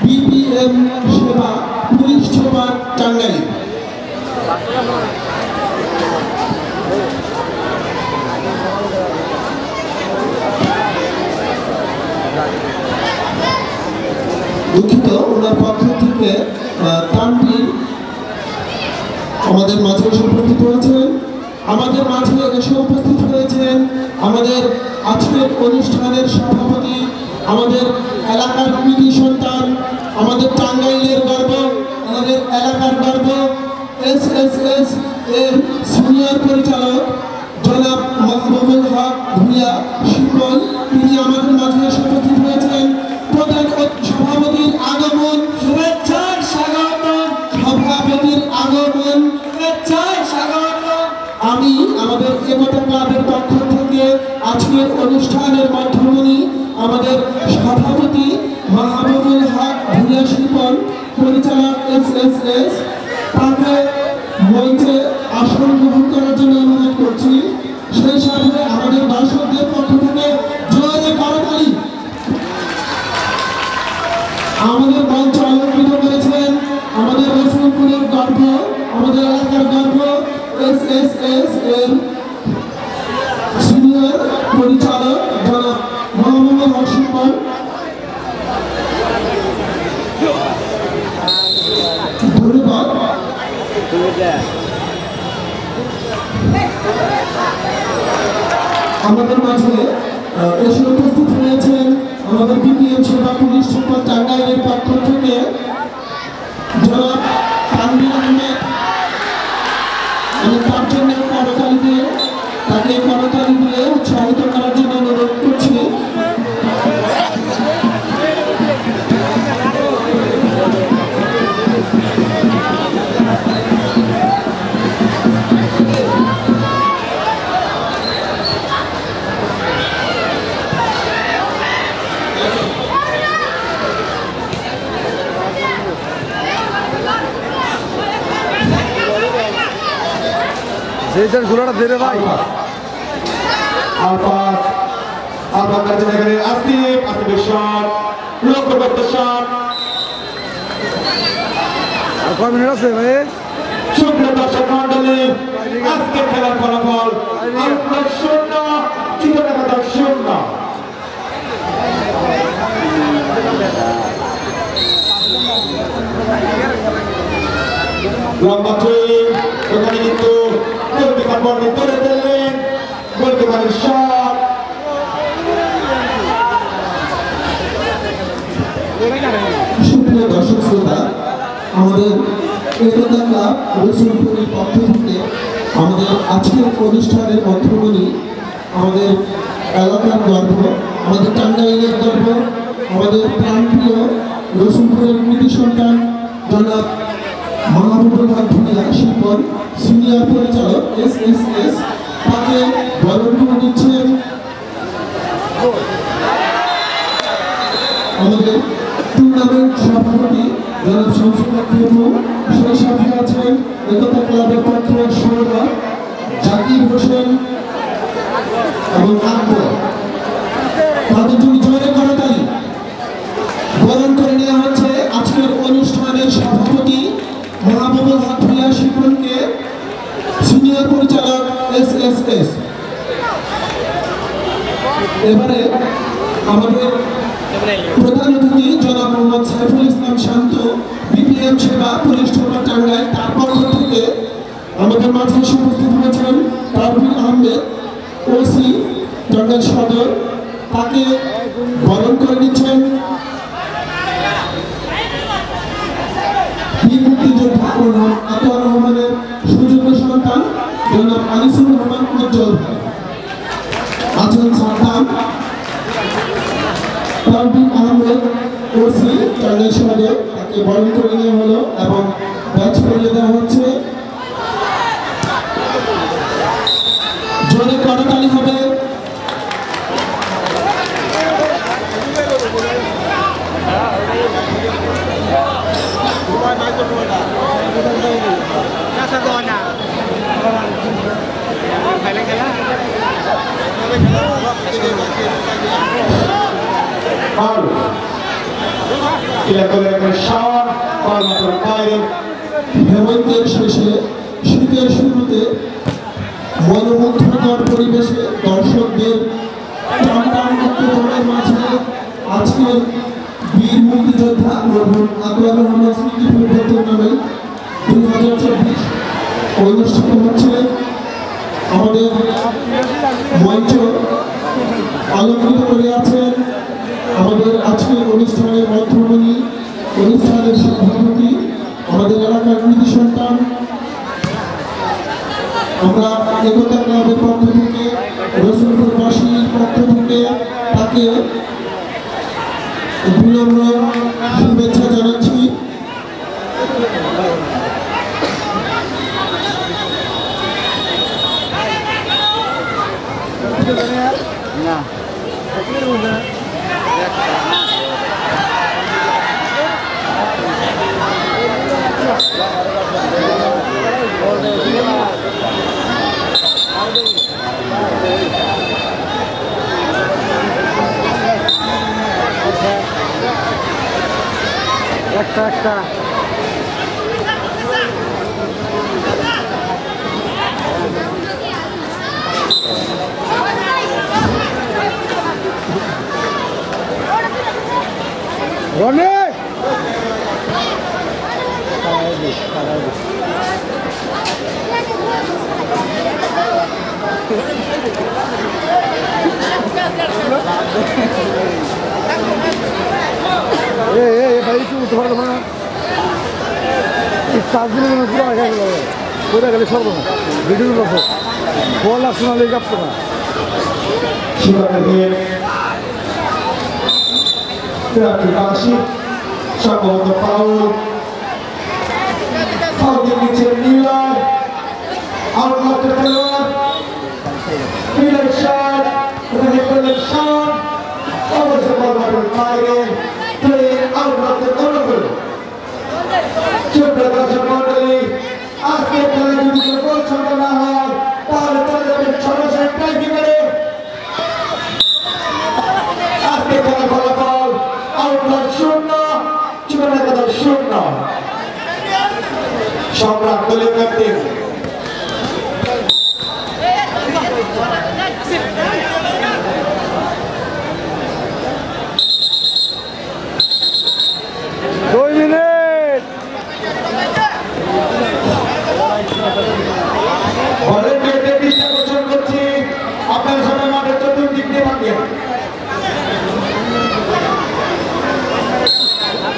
বিপিএম সেবা পুলিশ সুপার টাঙ্গাইল। দুঃখিত ওনার পক্ষ থেকে তানভীর আমাদের মাঝে এসে উপস্থিত হয়েছেন। আমাদের মাঝে এসে উপস্থিত হয়েছেন আমাদের আজকের অনুষ্ঠানের সভাপতি আমাদের এলাকার কৃতি সন্তান আমাদের টাঙ্গাইলের গর্ব আমাদের এলাকার গর্ব SSS এর সিনিয়র পরিচালক জনাব মাহবুবুল হক ভূঁইয়া শিপন তিনি আমাদের মাঝে এসে উপস্থিত হয়েছেন। প্রধান সভাপতির আগমন শুভেচ্ছার স্বাগতম সভাপতির আগমন শুভেচ্ছার স্বাগতম। আমি আমাদের একতা ক্লাবের পক্ষ থেকে আজকের অনুষ্ঠানের মাধ্যমে আমাদের সভাপতি মাহবুবুল হক ভূঁইয়া শিপন পরিচালক SSS তাকে মঞ্চে আসন গ্রহণ করার জন্য অনুরোধ করছি। সেই সাথে আমাদের দর্শকদের পক্ষ থেকে জোরে করতালি। আমাদের মঞ্চ অলঙ্কৃত করেছেন আমাদের রসুলপুরের গর্ব আমাদের এলাকার গর্ব SSS এর সিনিয়র পরিচালক জনাব মোহাম্মদ হক শিপন। আমাদের মাঝে এসে উপস্থিত হয়েছেন আমাদের বিপিএম সেবা পুলিশ সুপার টাঙ্গাইলের পক্ষ থেকে জনাব তানভীর আহমেদ। আমি তার জন্য করতালি দিয়ে উৎসাহিত করার জন্য অনুরোধ করছি। যেটার গোলাটা দেবে ভাই আলফা কাছে এখানে আসিফের শট লক্ষ্যবদ্ধ শট। আর কয় মিনিট আছে ভাই? সুপ্রিয় দর্শক মন্ডলী, আজকে খেলার ফলাফল 0 চিত্রনাটক 0। লম্বা ট্রেন ওখানে কিন্তু গোলকিপার বলটি ধরে ফেললেন, গোলকিপারের শট। সুপ্রিয় দর্শক শ্রোতা, আমাদের একতা ক্লাব রসুলপুরের পক্ষ থেকে আমাদের আজকের অনুষ্ঠানের মধ্যমণি আমাদের এলাকার গর্ব, আমাদের টাঙ্গাইলের গর্ব, আমাদের প্রাণপ্রিয় রসুলপুরের কৃতি সন্তান জনাব মাহবুবুল হক ভূঁইয়া শিল্পন সিনিয়র পরিচালক SSS তাকে বরণ করে দিচ্ছেন আমাদের টুর্নামেন্ট সভাপতি জনাব শামসুল্লাহ প্রভু। সেই সাথে আছেন একতা ক্লাবের পক্ষের সৌরভ, জাকির হোসেন এবং আকবর। তাদের জন্য জোরে করতালি। বরণ করে নেওয়া হচ্ছে আজকের অনুষ্ঠানের সভাপতি মাহবুবুল হক ভূঁইয়া শিল্পনকে সিনিয়র পরিচালক SSS। এবারে আমাদের প্রধান অতিথি জনাব মোহাম্মদ সাইফুল ইসলাম শান্ত, বিপিএম সেবা পুলিশ সুপার টাঙ্গাইল, তার পক্ষ থেকে আমাদের মাঝে উপস্থিত হয়েছেন তানভীর আহমেদ OC টাঙ্গাইল সদর। তাকে বরণ করে নিচ্ছেন বীর মুক্তিযোদ্ধা আতোয়ার রহমানের সুযোগ্য সন্তান জনাব আনিসুর রহমান উজ্জ্বল। আছেন সাদ্দাম, তানভীর আহমেদ OC টাঙ্গাইল সদর। তাকে বরণ করে নেওয়া হলো এবং ব্যাচ করিয়ে দেওয়া হচ্ছে। জোরে করতালি হবে। হেমন্তের শেষে শীতের শুরুতে মনোমুগ্ধকর পরিবেশে দর্শকদের টান মুক্তদের মাঝে আজকের বীর মুক্তিযোদ্ধা মরহুম আতোয়ার রহমান স্মৃতি ফুটবল টুর্নামেন্ট 2024 অনুষ্ঠিত হচ্ছে। আমাদের মঞ্চ আলোকিত করে আছেন আমাদের আজকের অনুষ্ঠানের মধ্যমণি, অনুষ্ঠানের সভাপতি, আমাদের এলাকার কৃতি সন্তান। আমরা একতা ক্লাবের পক্ষ থেকে, রসুলপুরবাসীর পক্ষ থেকে তাকে বিনম্র শুভেচ্ছা জানাচ্ছি। একটা রনে ভাই একটু উঠতে পারবো না এই 4 দিনের মধ্যে পুরো আগে গেল ওইটা গেলে সর্ব না ভিডিও লোক বল আসছে না লেগে যাচ্ছে না সম্ভবত ফাউল ফাউলের নিচে মিলার আউটলাইন খেলোয়াড় মিলার শট ওখানে করলেন শট অবশ্য বল মাঠের বাইরে প্লে আউটলাইন অনুকূল ছোট দর্শক মন্ডলী আজকে খেলা যদি গোল সংখ্যা না হয় তাহলে চলে যাবেন সরাসরি টাইব্রেকারে আজকে খেলা ফলাফল আউটলাইন 0 সম্রাট দলীয় ক্যাপ্টেন ভলেন্টিয়ারদের দৃষ্টি আকর্ষণ করছি আপনারা সবাই মাঠের চতুর্দিক দিয়ে থাকেন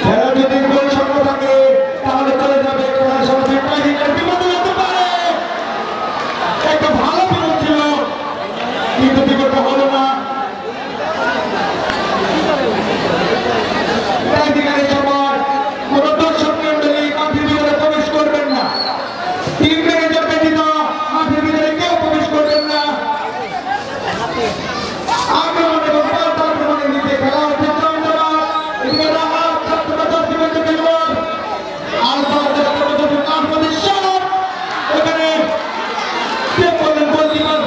খেলা যদি গোল সংখ্যা থাকে তাহলে চলে যাবে খেলার সরাসরি টাইব্রেকার বিপদ হতে পারে একটা ভালো বিপদ ছিল কিন্তু বিপদটা হলো না টাইব্রেকারের সময় কোন দর্শক মন্ডলী মাঠের ভিতরে প্রবেশ করবেন না টিম ম্যানেজার ব্যতীত মাঠের ভিতরে কেউ প্রবেশ করবেন না আক্রমণ এবং পাল্টা আক্রমণের দিকে খেলা হচ্ছে চন্দ্রনাথ এদিকে রাহাত ছাত্রবাজার দিবসে খেলোয়াড় আলফা ছাত্রবাজার আহমদের শট এখানে সেভ করলেন গোলকিপার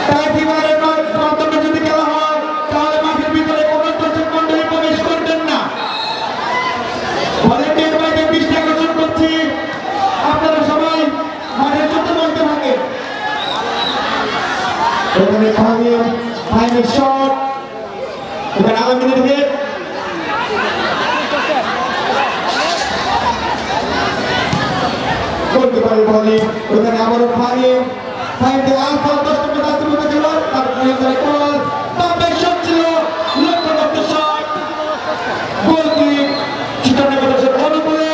টাইব্রেকারের মাধ্যমে যদি খেলা হয় তাহলে মাঠের ভিতরে কোনো দর্শক মন্ডলী প্রবেশ করবেন না ভলেন্টিয়ার ভাইদের দৃষ্টি আকর্ষণ করছি আপনারা সবাই মাঠের চতুর্দিকে থাকেন এখানে ফাইনাল শট এখানে আলমিনের হেড গোলকিপারের বলে ওখানে আবারও ফাইনাল আলফা 10 নম্বর দাসিমুদ্দিন খেলোয়াড় তার নিয়ন্ত্রণে কল তবে শট ছিল লক্ষ্যবদ্ধ শট গোলকিপ চিত্রনগরের অনুকূলে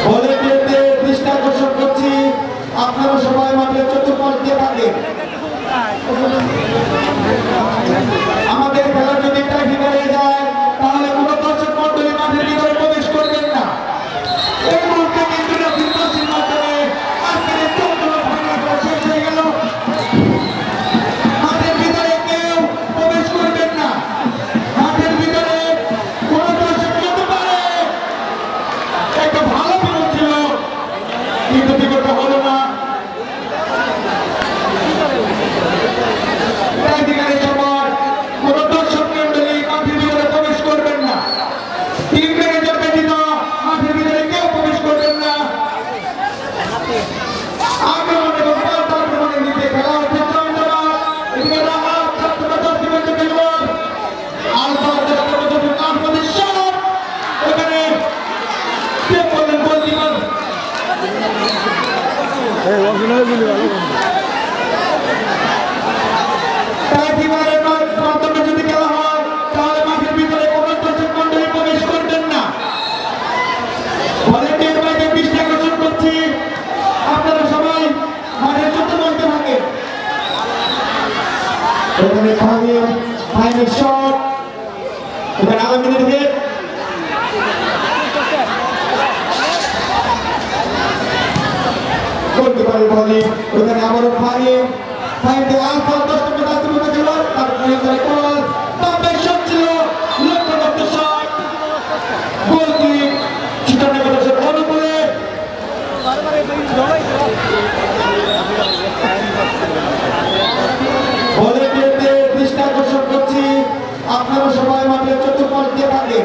ভলেন্টিয়ারদের দৃষ্টি আকর্ষণ করছি আপনারা সবাই মাঠের চতুর্পাশ দিয়ে থাকেন আমাদের খেলা যদি টাইব্রেকারে যায় তাহলে কোনো দর্শক মন্ডলী মাঠের ভিতরে প্রবেশ করবেন না এই মুহূর্তে কিন্তু নির্বাচন মাধ্যমে আজকের 14 ফাইনাল শেষ হয়ে গেল মাঠের ভিতরে কেউ প্রবেশ করবেন না মাঠের ভিতরে কোনো দর্শক যেতে পারে একটা ভালো বিপদ ছিল কিন্তু বিপদটা হলো না টাইব্রেকারের সময় কোনো দর্শক মন্ডলী মাঠের ভিতরে প্রবেশ করবেন না টিম ম্যানেজার ব্যতীত মাঠের ভিতরে কেউ প্রবেশ করবেন না আক্রমণ এবং পাল্টা আক্রমণের দিকে খেলা হচ্ছে চন্দ্রনাথ এদিকে রাহাত ছাত্রবাজার দিবসে খেলোয়াড় আলফা ছাত্রবাজার আহমদের শট এখানে সেভ করলেন গোলকিপার টাইব্রেকারের মাধ্যমে যদি খেলা হয় তাহলে মাঠের ভিতরে কোনো দর্শক মন্ডলী প্রবেশ করবেন না ভলেন্টিয়ার ভাইদের দৃষ্টি আকর্ষণ করছি আপনারা সবাই মাঠের চতুর্দিকে থাকেন এখানে ফাইনাল শট এখানে আলমিনের হেড গোলকিপারের বলে ওখানে আবারও ফাইনাল আলফা 10 নম্বর দাসিমুদ্দিন খেলোয়াড় তার নিয়ন্ত্রণে কল তবে শট ছিল লক্ষ্যবদ্ধ শট গোলকিপ চিত্রনগরের অনুকূলে ভলেন্টিয়ারদের দৃষ্টি আকর্ষণ করছি আপনারা সবাই মাঠের চতুর্পাশ দিয়ে থাকেন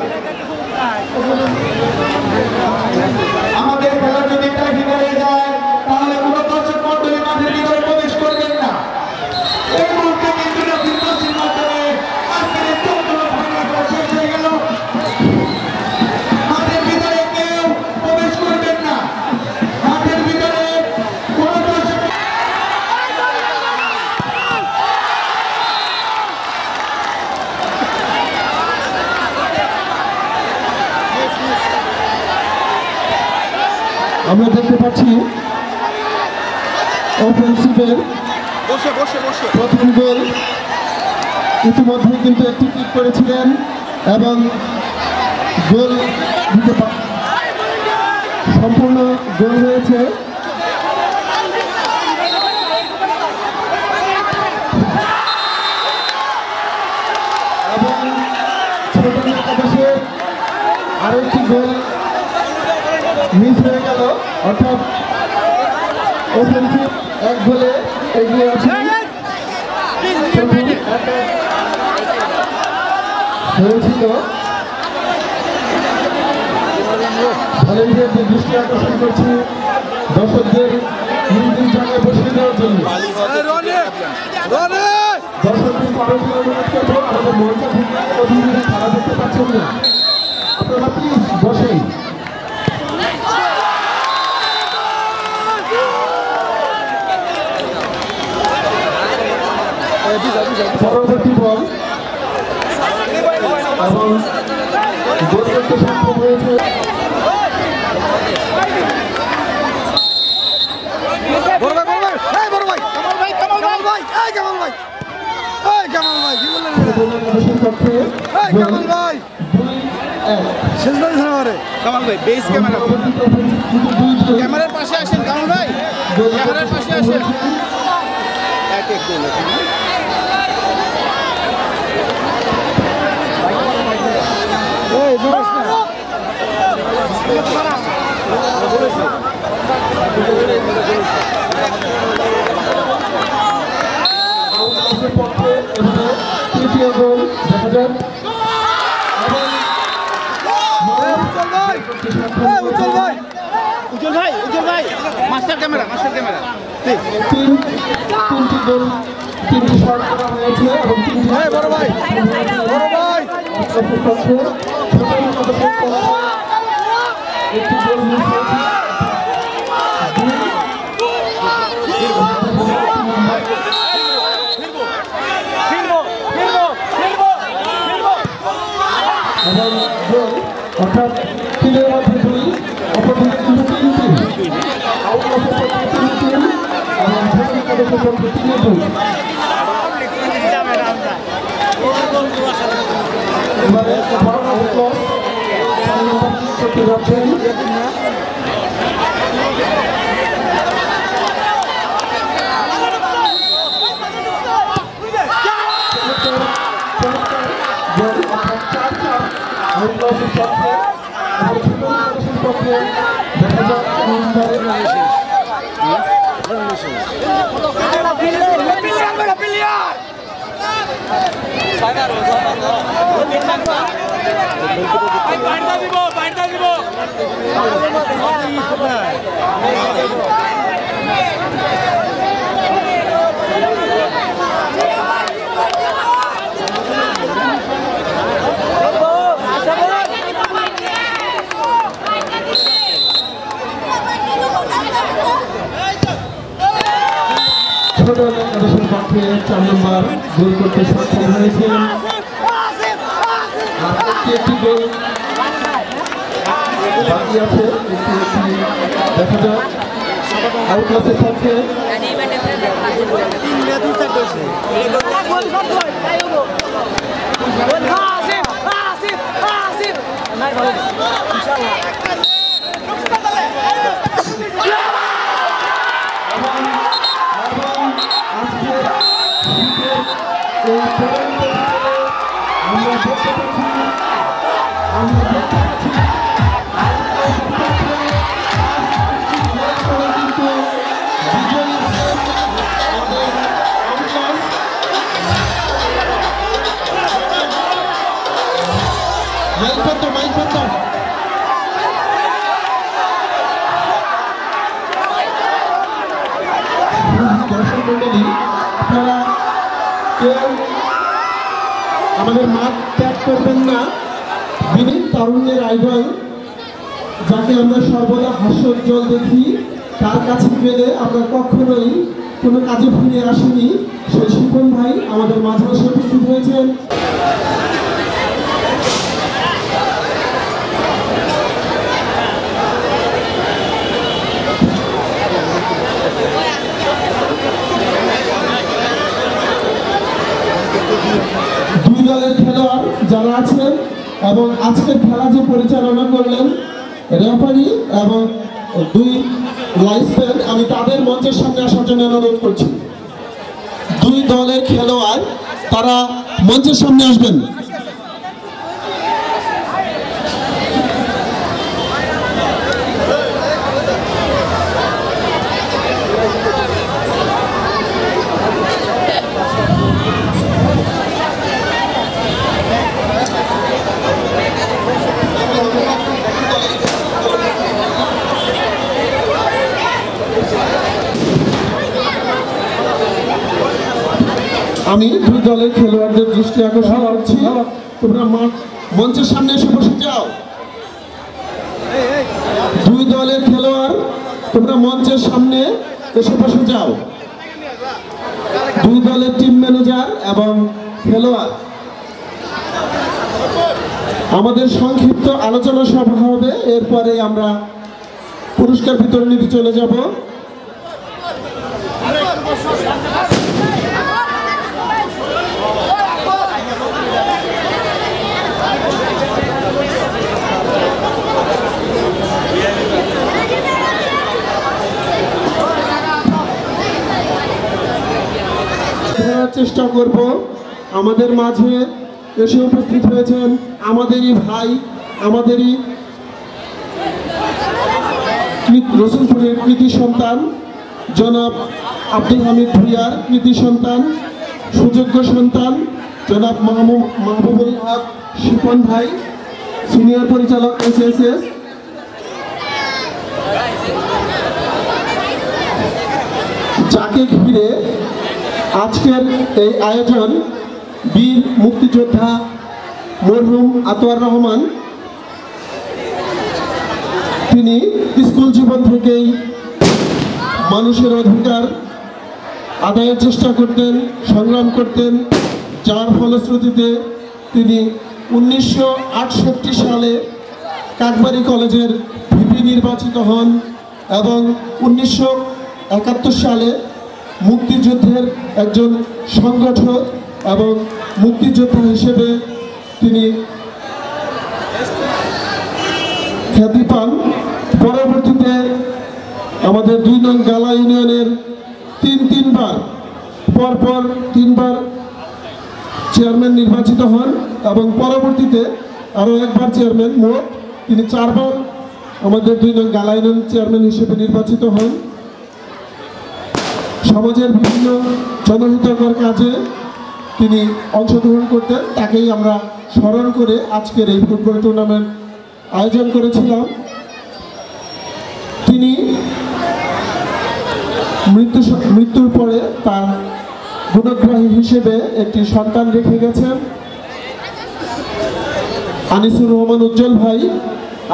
আমাদের খেলা যদি টাইব্রেকারে যায় তাহলে কোনো দর্শক মন্ডলী মাঠের ভিতরে প্রবেশ করবেন না আমরা দেখতে পাচ্ছি অফেন্সিভের প্রথম গোল ইতিমধ্যে কিন্তু একটি কিক করেছিলেন এবং গোল দিতে সম্পূর্ণ গোল হয়েছে। এবং ছোট একাদশে আরো একটি গোল মিস হয়ে গেল, অর্থাৎ অফেন্সিভ এক গোলে এগিয়ে আছে হয়েছিল। ভলেন্টিয়ারদের দৃষ্টি আকর্ষণ করছি দর্শকদের নিজ জায়গায় বসিয়ে দেওয়ার জন্য। দর্শকদের অনুরোধ করবো আমাদের মঞ্চে খেলা দেখতে পাচ্ছেন না, আপনারা প্লিজ বসেন। পরবর্তী বল এবং গোল করতে সক্ষম হয়েছে ক্যামেরার পাশে আসেন কামাল ভাই, ক্যামেরার পাশে আসেন। তৃতীয় গোল দেখা যাক। উজ্জ্বল ভাই মাস্টার ক্যামেরা তিনটি গোল, তিনটি শট করা হয়েছে এবং বড় ভাই একটি গোল মিস হয়েছে। এবং গোল অর্থাৎ তিনের মধ্যে দুই, অপরদিকে কিন্তু তিনটি আউট অফ তিনটি এবং একাদশের মধ্যে 3-2। এবারে করতে যাচ্ছেন ছোট একাদশের পক্ষে 4 নম্বর গোল করতে সক্ষম হয়েছেন। একটি গোল বাকি আছে, দেখা যাক আউটলাসের পক্ষে আপনারা কেউ আমাদের মাঠ ত্যাগ করবেন না। যিনি তরুণের আইডল, যাকে আমরা সর্বদা হাস্যোজ্জ্বল দেখি, তার কাছে গেলে আমরা কখনোই কোনো কাজে ফিরে আসিনি। সেই শিপন ভাই আমাদের মাঝে এসে উপস্থিত হয়েছেন। যারা আছেন এবং আজকের খেলা যে পরিচালনা করলেন রেফারি এবং 2 লাইসম্যান, আমি তাদের মঞ্চের সামনে আসার জন্য অনুরোধ করছি। 2 দলের খেলোয়াড় তারা মঞ্চের সামনে আসবেন। আমি 2 দলের খেলোয়াড়দের দৃষ্টি আকর্ষণ করছি, তোমরা মঞ্চের সামনে এসে বসে যাও। 2 দলের খেলোয়াড় তোমরা মঞ্চের সামনে এসে বসে যাও। 2 দলের টিম ম্যানেজার এবং খেলোয়াড়, আমাদের সংক্ষিপ্ত আলোচনা সভা হবে, এরপরে আমরা পুরস্কার বিতরণীতে চলে যাব। চেষ্টা করব। আমাদের মাঝে এসে উপস্থিত হয়েছেন আমাদেরই ভাই, আমাদেরই রসুলপুরের কৃতি সন্তান জনাব আব্দুল হামিদ ভুইয়ার কৃতি সন্তান, সুযোগ্য সন্তান জনাব মাহবুবুল হক শিপন ভাই, সিনিয়র পরিচালক SSS, যাকে ঘিরে আজকের এই আয়োজন বীর মুক্তিযোদ্ধা মরহুম আতোয়ার রহমান। তিনি স্কুল জীবন থেকেই মানুষের অধিকার আদায়ের চেষ্টা করতেন, সংগ্রাম করতেন, যার ফলশ্রুতিতে তিনি 1968 সালে কাকবাড়ি কলেজের ভিপি নির্বাচিত হন এবং 1971 সালে মুক্তিযুদ্ধের একজন সংগঠক এবং মুক্তিযোদ্ধা হিসেবে তিনি খ্যাতি পান। পরবর্তীতে আমাদের 2 নং গালা ইউনিয়নের তিনবার পরপর 3বার চেয়ারম্যান নির্বাচিত হন এবং পরবর্তীতে আরও 1বার চেয়ারম্যান, মোট তিনি 4বার আমাদের 2 নং গালা ইউনিয়ন চেয়ারম্যান হিসেবে নির্বাচিত হন। সমাজের বিভিন্ন জনহিতকর কাজে তিনি অংশগ্রহণ করতেন, তাকেই আমরা স্মরণ করে আজকের এই ফুটবল টুর্নামেন্ট আয়োজন করেছিলাম। তিনি মৃত্যুর পরে তার গুণগ্রাহী হিসেবে একটি সন্তান রেখে গেছেন আনিসুর রহমান উজ্জ্বল ভাই।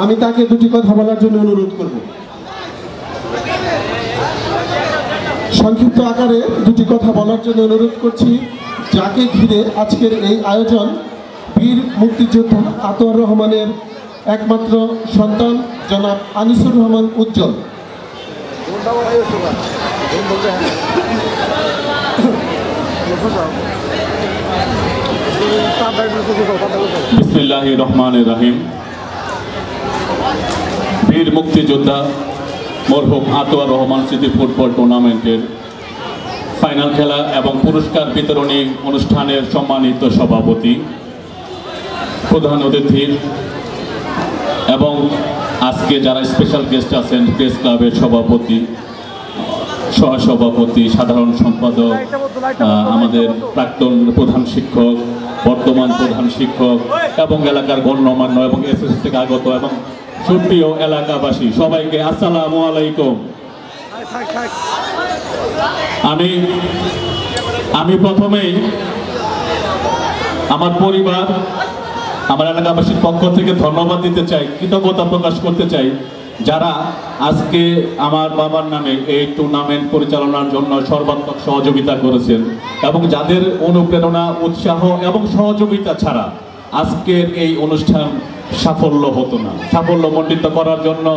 আমি তাকে 2টি কথা বলার জন্য অনুরোধ করব। সংক্ষিপ্ত আকারে 2টি কথা বলার জন্য অনুরোধ করছি, যাকে ঘিরে আজকের এই আয়োজন বীর মুক্তিযোদ্ধা আতোয়ার রহমানের একমাত্র সন্তান জনাব আনিসুর রহমান উজ্জ্বল। বিসমিল্লাহির রহমানির রহিম। বীর মুক্তিযোদ্ধা মরহুম আতোয়ার রহমান স্মৃতি ফুটবল টুর্নামেন্টের ফাইনাল খেলা এবং পুরস্কার বিতরণী অনুষ্ঠানের সম্মানিত সভাপতি, প্রধান অতিথি এবং আজকে যারা স্পেশাল গেস্ট আছেন, প্রেস ক্লাবের সভাপতি, সহসভাপতি, সাধারণ সম্পাদক, আমাদের প্রাক্তন প্রধান শিক্ষক, বর্তমান প্রধান শিক্ষক এবং এলাকার গণ্যমান্য এবং SSS থেকে আগত এবং সুপ্রিয় এলাকাবাসী, সবাইকে আসসালামু আলাইকুম। আমি প্রথমেই আমার পরিবার, আমার এলাকাবাসীর পক্ষ থেকে ধন্যবাদ দিতে চাই, কৃতজ্ঞতা প্রকাশ করতে চাই, যারা আজকে আমার বাবার নামে এই টুর্নামেন্ট পরিচালনার জন্য সর্বাত্মক সহযোগিতা করেছেন এবং যাদের অনুপ্রেরণা, উৎসাহ এবং সহযোগিতা ছাড়া আজকের এই অনুষ্ঠান সাফল্য হতো না। সাফল্যমণ্ডিত করার জন্য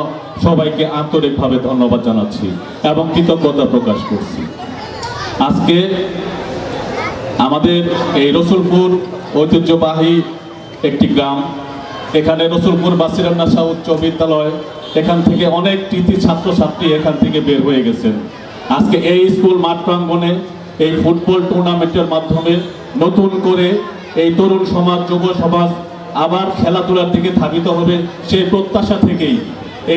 সবাইকে আন্তরিকভাবে ধন্যবাদ জানাচ্ছি এবং কৃতজ্ঞতা প্রকাশ করছি। আজকে আমাদের এই রসুলপুর ঐতিহ্যবাহী একটি গ্রাম। এখানে রসুলপুর বাসির নাসা উচ্চ বিদ্যালয়, এখান থেকে অনেক কৃতি ছাত্রছাত্রী এখান থেকে বের হয়ে গেছেন। আজকে এই স্কুল মাঠ প্রাঙ্গণে এই ফুটবল টুর্নামেন্টের মাধ্যমে নতুন করে এই তরুণ সমাজ, যুব সমাজ আবার খেলাধুলার দিকে ধাবিত হবে, সেই প্রত্যাশা থেকেই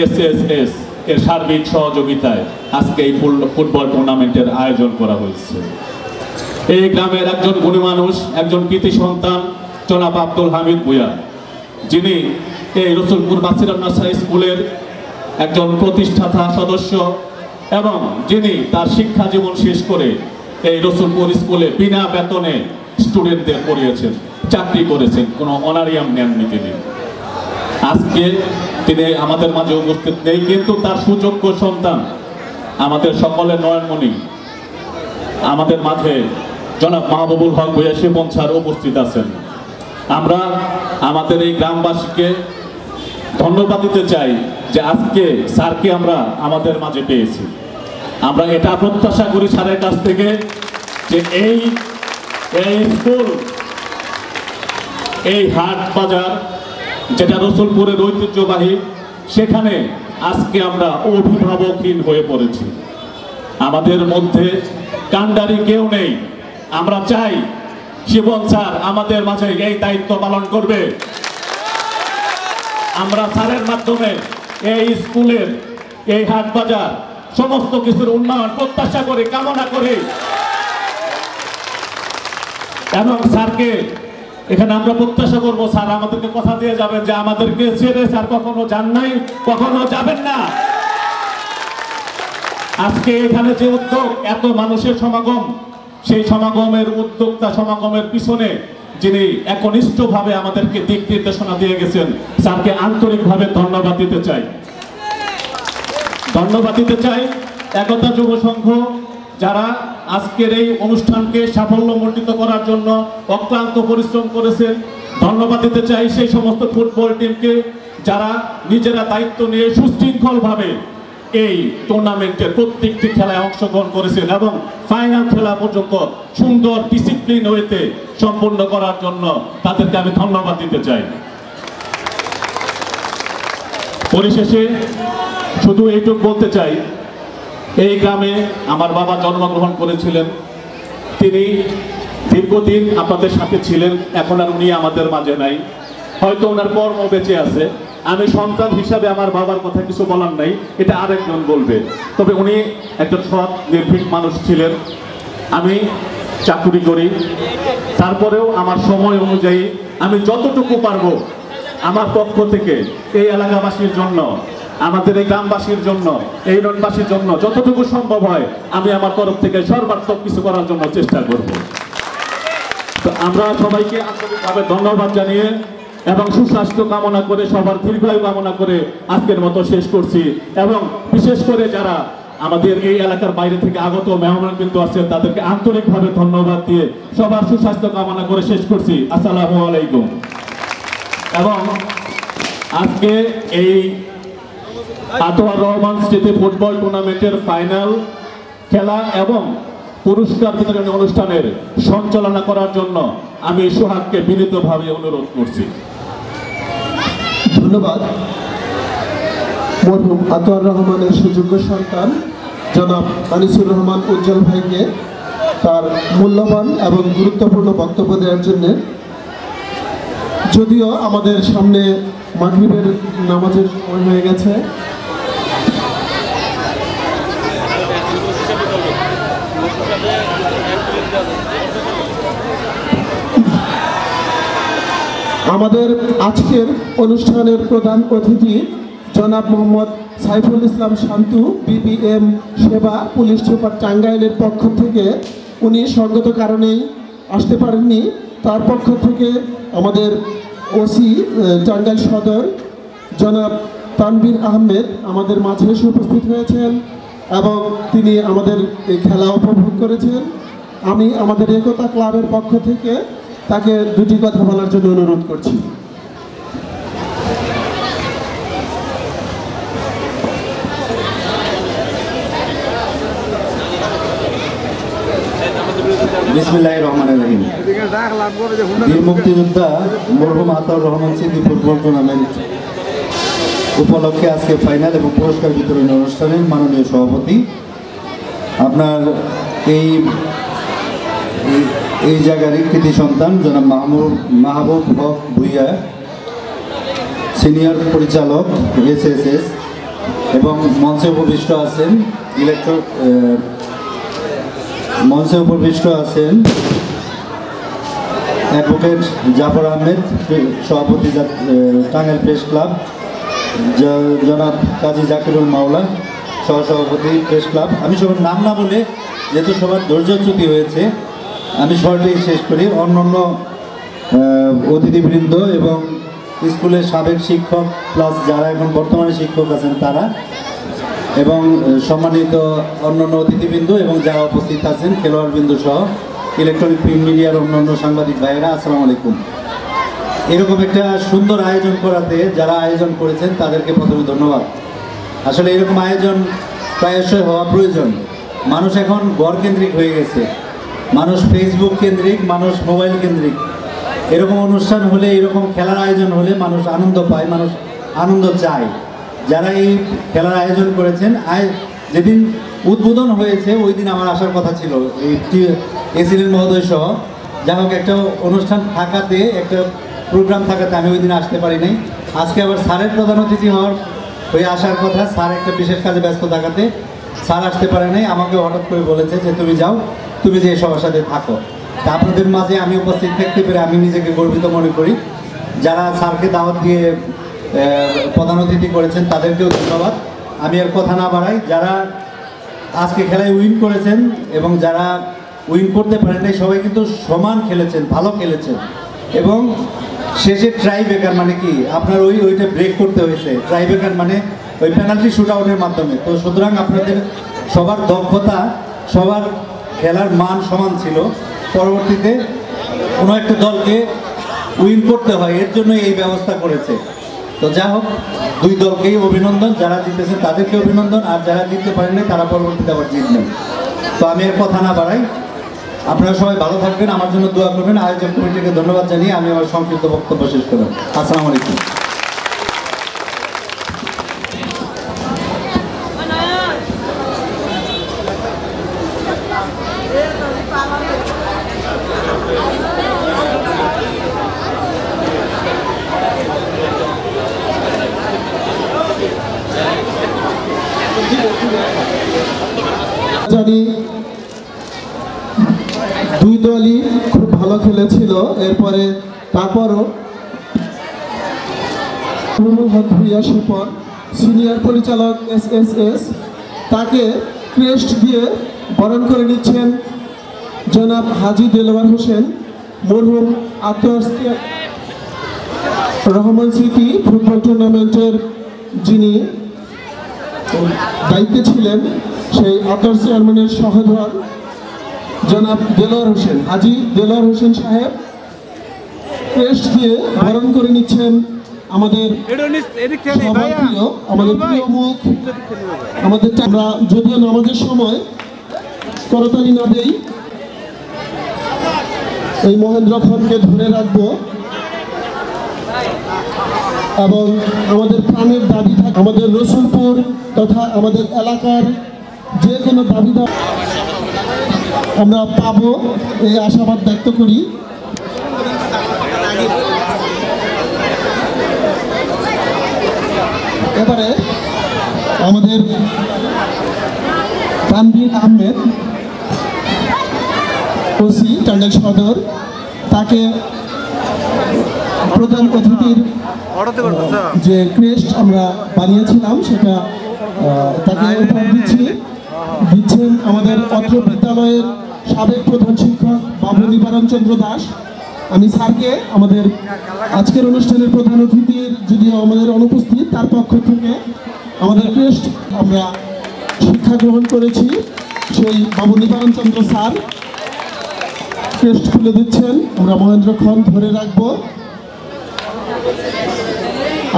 SSS এর সার্বিক সহযোগিতায় আজকে এই ফুটবল টুর্নামেন্টের আয়োজন করা হয়েছে। এই গ্রামের একজন গুণী মানুষ, একজন কৃতি সন্তান জনাব আব্দুল হামিদ ভূঁইয়া, যিনি এই রসুলপুর বাসির নাসা স্কুলের একজন প্রতিষ্ঠাতা সদস্য এবং যিনি তার শিক্ষা জীবন শেষ করে এই রসুলপুর স্কুলে বিনা বেতনে স্টুডেন্টদের পড়িয়েছেন, চাকরি করেছেন, কোনো অনারিয়াম নেননি তিনি। আজকে তিনি আমাদের মাঝে উপস্থিত নেই, কিন্তু তার সুযোগ্য সন্তান আমাদের সকলের নয়নমণি আমাদের মাঝে জনাব মাহবুবুল হক ভূঁইয়া শিপন স্যার উপস্থিত আছেন। আমরা আমাদের এই গ্রামবাসীকে ধন্যবাদ দিতে চাই যে আজকে স্যারকে আমরা আমাদের মাঝে পেয়েছি। আমরা এটা প্রত্যাশা করি স্যারের কাছ থেকে যে এই স্কুল, এই হাট বাজার যেটা রসুলপুরের ঐতিহ্যবাহী, সেখানে আজকে আমরা অভিভাবকহীন হয়ে পড়েছি। আমাদের মধ্যে কান্ডারি কেউ নেই। আমরা চাই শিবন স্যার আমাদের মাঝে এই দায়িত্ব পালন করবে। আমরা স্যারের মাধ্যমে এই স্কুলের, এই হাট বাজার সমস্ত কিছুর উন্নয়ন প্রত্যাশা করি, কামনা করি এবং স্যারকে এখানে আমরা প্রত্যাশা করবো স্যার আমাদেরকে কথা দিয়ে যাবেন যে আমাদেরকে ছেড়ে স্যার কখনো যান নাই, কখনো যাবেন না। আজকে এখানে যে উদ্যোগ, এত মানুষের সমাগম, সেই সমাগমের উদ্যোক্তা, সমাগমের পিছনে যিনি একনিষ্ঠভাবে আমাদেরকে দিক নির্দেশনা দিয়ে গেছেন, স্যারকে আন্তরিকভাবে ধন্যবাদ দিতে চাই। ধন্যবাদ দিতে চাই একতা যুব সংঘ, যারা আজকের এই অনুষ্ঠানকে সাফল্যমণ্ডিত করার জন্য অক্লান্ত পরিশ্রম করেছেন। ধন্যবাদ দিতে চাই সেই সমস্ত ফুটবল টিমকে যারা নিজেরা দায়িত্ব নিয়ে সুশৃঙ্খলভাবে এই টুর্নামেন্টের প্রত্যেকটি খেলায় অংশগ্রহণ করেছেন এবং ফাইনাল খেলা পর্যন্ত সুন্দর ডিসিপ্লিন ওয়েতে সম্পন্ন করার জন্য তাদেরকে আমি ধন্যবাদ দিতে চাই। পরিশেষে শুধু এইটুকু বলতে চাই, এই গ্রামে আমার বাবা জন্মগ্রহণ করেছিলেন। তিনি দীর্ঘদিন আপনাদের সাথে ছিলেন, এখন আর উনি আমাদের মাঝে নাই, হয়তো ওনার কর্ম বেঁচে আছে। আমি সন্তান হিসাবে আমার বাবার কথা কিছু বলার নাই, এটা আরেকজন বলবে। তবে উনি একজন সৎ নির্ভীক মানুষ ছিলেন। আমি চাকরি করি, তারপরেও আমার সময় অনুযায়ী আমি যতটুকু পারবো আমার পক্ষ থেকে এই এলাকাবাসীর জন্য, আমাদের এই গ্রামবাসীর জন্য, এই ইউনিয়নবাসীর জন্য যতটুকু সম্ভব হয় আমি আমার তরফ থেকে সর্বাত্মক কিছু করার জন্য চেষ্টা করব। তো আমরা সবাইকে আন্তরিকভাবে ধন্যবাদ জানিয়ে এবং সুস্বাস্থ্য কামনা করে, সবার দীর্ঘায়ু কামনা করে আজকের মতো শেষ করছি। এবং বিশেষ করে যারা আমাদের এই এলাকার বাইরে থেকে আগত মেহমানবৃন্দ আছেন, তাদেরকে আন্তরিকভাবে ধন্যবাদ দিয়ে সবার সুস্বাস্থ্য কামনা করে শেষ করছি। আসসালামু আলাইকুম। এবং আজকে এই আতোয়ার রহমান স্মৃতি ফুটবল টুর্নামেন্টের ফাইনাল খেলা এবং পুরস্কার বিতরণী অনুষ্ঠানের সঞ্চালনা করার জন্য আমি সোহাগকে বিনীতভাবে অনুরোধ করছি। ধন্যবাদ। মরহুম আতোয়ার রহমানের সুযোগ্য সন্তান জনাব আনিসুর রহমান উজ্জ্বল ভাইকে তার মূল্যবান এবং গুরুত্বপূর্ণ বক্তব্য দেওয়ার জন্য। যদিও আমাদের সামনে মাগরিবের নামাজের সময় হয়ে গেছে, আমাদের আজকের অনুষ্ঠানের প্রধান অতিথি জনাব মোহাম্মদ সাইফুল ইসলাম শান্তু, BBM সেবা, পুলিশ সুপার টাঙ্গাইলের পক্ষ থেকে উনি সঙ্গত কারণেই আসতে পারেননি। তার পক্ষ থেকে আমাদের ওসি টাঙ্গাইল সদর জনাব তানভীর আহমেদ আমাদের মাঝে এসে উপস্থিত হয়েছেন এবং তিনি আমাদের এই খেলা উপভোগ করেছেন। আমি আমাদের একতা ক্লাবের পক্ষ থেকে তাকে দুটি কথা বলার জন্য অনুরোধ করছি। বিসমিল্লাহির রহমানির রহিম। বীর মুক্তিযোদ্ধা মরহুম আতাউর রহমান স্মৃতি ফুটবল টুর্নামেন্ট উপলক্ষে আজকে ফাইনাল এবং পুরস্কার বিতরণী অনুষ্ঠানের মাননীয় সভাপতি, আপনার এই জায়গারই কৃতি সন্তান জনাব মাহবুব হক ভুইয়া, সিনিয়র পরিচালক SSS, এবং মঞ্চে উপবিষ্ট আছেন অ্যাডভোকেট জাফর আহমেদ, সভাপতি টাঙ্গাইল প্রেস ক্লাব, জনাব কাজী জাকিরুল মাওলা, সহসভাপতি প্রেস ক্লাব। আমি সবার নাম না বলে, যেহেতু সবার ধৈর্যচ্যুতি হয়েছে, আমি শর্টেই শেষ করি। অন্যান্য অতিথিবৃন্দ এবং স্কুলের সাবেক শিক্ষক প্লাস যারা এখন বর্তমানে শিক্ষক আছেন তারা, এবং সম্মানিত অন্যান্য অতিথিবৃন্দ এবং যারা উপস্থিত আছেন খেলোয়াড়বৃন্দ সহ ইলেকট্রনিক প্রিন্ট মিডিয়ার অন্যান্য সাংবাদিক ভাইয়েরা, আসসালামু আলাইকুম। এরকম একটা সুন্দর আয়োজন করাতে যারা আয়োজন করেছেন তাদেরকে প্রথমে ধন্যবাদ। আসলে এরকম আয়োজন প্রায়শই হওয়া প্রয়োজন। মানুষ এখন ঘর কেন্দ্রিক হয়ে গেছে, মানুষ ফেসবুক কেন্দ্রিক, মানুষ মোবাইল কেন্দ্রিক। এরকম অনুষ্ঠান হলে, এরকম খেলার আয়োজন হলে মানুষ আনন্দ পায়, মানুষ আনন্দ চায়। যারা এই খেলার আয়োজন করেছেন, যেদিন উদ্বোধন হয়েছে ওই দিন আমার আসার কথা ছিল, এই এসিলেন মহোদয় সহ। যা হোক, একটা অনুষ্ঠান থাকাতে, একটা প্রোগ্রাম থাকাতে আমি ওই দিন আসতে পারি নাই। আজকে আবার স্যারের প্রধান অতিথি হয়ে আসার কথা, স্যার একটা বিশেষ কাজে ব্যস্ত থাকাতে স্যার আসতে পারে নাই। আমাকে হঠাৎ করে বলেছে যে তুমি যাও, তুমি যে সবার সাথে থাকো। তা আপনাদের মাঝে আমি উপস্থিত থাকতে পেরে আমি নিজেকে গর্বিত মনে করি। যারা স্যারকে দাওয়াত দিয়ে প্রধান অতিথি করেছেন তাদেরকেও ধন্যবাদ। আমি আর কথা না বাড়াই, যারা আজকে খেলায় উইন করেছেন এবং যারা উইন করতে পারেন নাই, সবাই কিন্তু সমান খেলেছেন, ভালো খেলেছেন। এবং শেষে ট্রাইব্রেকার মানে কি, আপনার ওইটা ব্রেক করতে হয়েছে। ট্রাইব্রেকার মানে ওই পেনাল্টি শুট আউটের মাধ্যমে। তো সুতরাং আপনাদের সবার দক্ষতা, সবার খেলার মান সমান ছিল। পরবর্তীতে কোনো একটা দলকে উইন করতে হয়, এর জন্য এই ব্যবস্থা করেছে। তো যা হোক, দুই দলকেই অভিনন্দন, যারা জিতেছেন তাদেরকে অভিনন্দন, আর যারা জিততে পারেননি তারা পরবর্তীতে আবার জিতবেন। তো আমি এর কথা না বাড়াই, আপনারা সবাই ভালো থাকবেন, আমার জন্য দোয়া করবেন। আয়োজক কমিটিকে ধন্যবাদ জানিয়ে আমি আমার সংক্ষিপ্ত বক্তব্য শেষ করলাম। আসসালামু আলাইকুম। জানি দুই দলই খুব ভালো খেলেছিল। এরপরে তারপরও সিনিয়র পরিচালক SSS, তাকে ক্রেস্ট দিয়ে বরণ করে নিচ্ছেন জনাব হাজী দেলোয়ার হোসেন, মরহুম আতাউর রহমান স্মৃতি ফুটবল টুর্নামেন্টের যিনি দায়িত্বে ছিলেন, সেই আতাউর চেয়ারম্যানের সহোদর জনাব দেলোয়ার হোসেন, হাজী দেলোয়ার হোসেন সাহেব ক্রেস্ট দিয়ে বরণ করে নিচ্ছেন আমাদের প্রিয় মুখ, আমাদের। আমরা যদিও নামাজের সময় করতালি না দেই, এই মহেন্দ্র খানকে ধরে রাখবো এবং আমাদের প্রাণের দাবি থাকে, আমাদের রসুলপুর তথা আমাদের এলাকার যে কোনো দাবি আমরা পাবো, এই আশাবাদ ব্যক্ত করি। এবারে আমাদের তানভীর আহমেদ ওসি টাঙ্গাইল সদর, তাকে প্রধান অতিথির যে ক্রেস্ট আমরা বানিয়েছিলাম সেটা তাকে উপহার দিচ্ছেন আমাদের অত্র বিদ্যালয়ের সাবেক প্রধান শিক্ষক বাবু নিবারণ চন্দ্র দাস। আমি স্যারকে আমাদের আজকের অনুষ্ঠানের প্রধান অতিথির, যদিও আমাদের অনুপস্থিত, তার পক্ষ থেকে আমাদের ক্রেস্ট আমরা শিক্ষা গ্রহণ করেছি, সেই বাবু নিবারণ চন্দ্র স্যার ক্রেস্ট খুলে দিচ্ছেন। আমরা মহেন্দ্রক্ষণ ধরে রাখবো।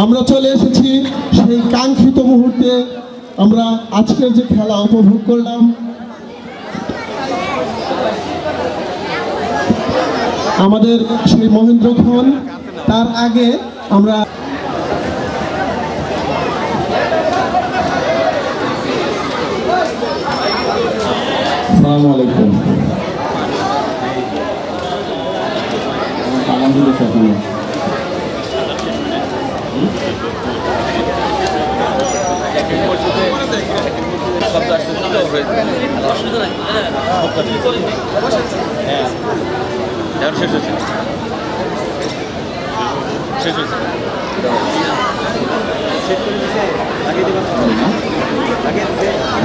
আমরা চলে এসেছি সেই কাঙ্ক্ষিত মুহূর্তে। আমরা আজকের যে খেলা উপভোগ করলাম, আমাদের শ্রী মহেন্দ্র খন। তার আগে আমরা আসসালামু আলাইকুম। আলহামদুলিল্লাহ।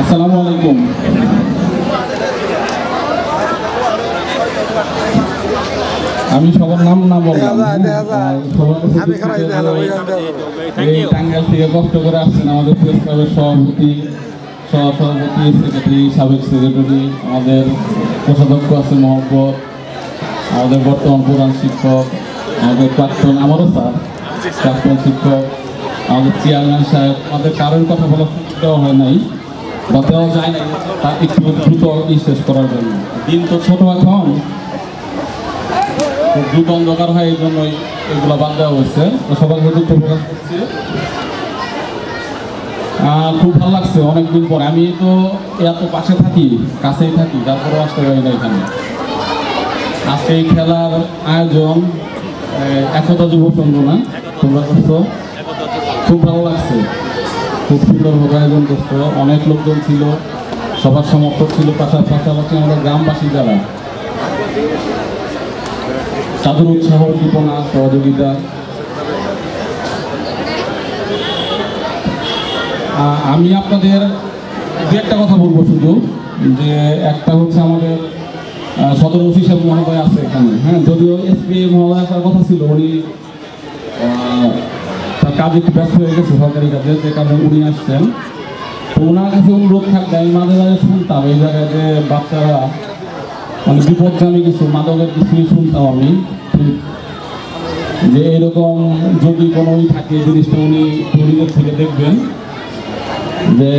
আসসালামু আলাইকুম। আমি সবার নাম না বললাম, টাঙ্গাইল থেকে কষ্ট করে আসছেন আমাদের প্রেস ক্লাবের সভাপতি, সহসভাপতি, সেক্রেটারি, সাবেক সেক্রেটারি, আমাদের কোষাধ্যক্ষ আছে মহব্বত, আমাদের বর্তমান প্রধান শিক্ষক, আমাদের প্রাক্তন, আমারও স্যার প্রাক্তন শিক্ষক, আমাদের চেয়ারম্যান সাহেব, আমাদের কারোর কথা বলার সুযোগ দেওয়া হয় নাই বা দেওয়া যায় নাই, তা একটু দ্রুত শেষ করার জন্য। দিন তো ছোট এখন, দ্রুত অন্ধকার হয়, এই জন্যই এগুলো বাদ দেওয়া হয়েছে। তো সবাইকে দুঃখ প্রকাশ করছি। খুব ভালো লাগছে অনেকদিন পর। আমি তো এত পাশে থাকি, কাছেই থাকি, তারপরেও আসতে পারি না এখানে। আজকে এই খেলার আয়োজন একতা যুব সংঘ, না তোমরা করছো, খুব ভালো লাগছে, খুব সুন্দরভাবে আয়োজন করছো। অনেক লোকজন ছিল, সবার সমর্থক ছিল, পাশাপাশি আমাদের গ্রামবাসী যারা তাদের উৎসাহ, উদ্দীপনা, সহযোগিতা। আমি আপনাদের দু একটা কথা বলবো শুধু, যে একটা হচ্ছে আমাদের সদর ওসি সাহেব মহোদয় আছে এখানে, হ্যাঁ, যদিও এসপি মহোদয় আসার কথা ছিল, উনি তার কাজে একটু ব্যস্ত হয়ে গেছে, সরকারি কাজে, যে কারণে উনি আসছেন। তো ওনার কাছে অনুরোধ থাকবে, আমি মাঝে মাঝে শুনতাম এই জায়গায় যে বাচ্চারা মানে বিপদগামী কিছু মাদকের কিছুই শুনতাম আমি, যে এরকম যদি কোনো থাকে জিনিসটা উনি তৈরিদের থেকে দেখবেন, যে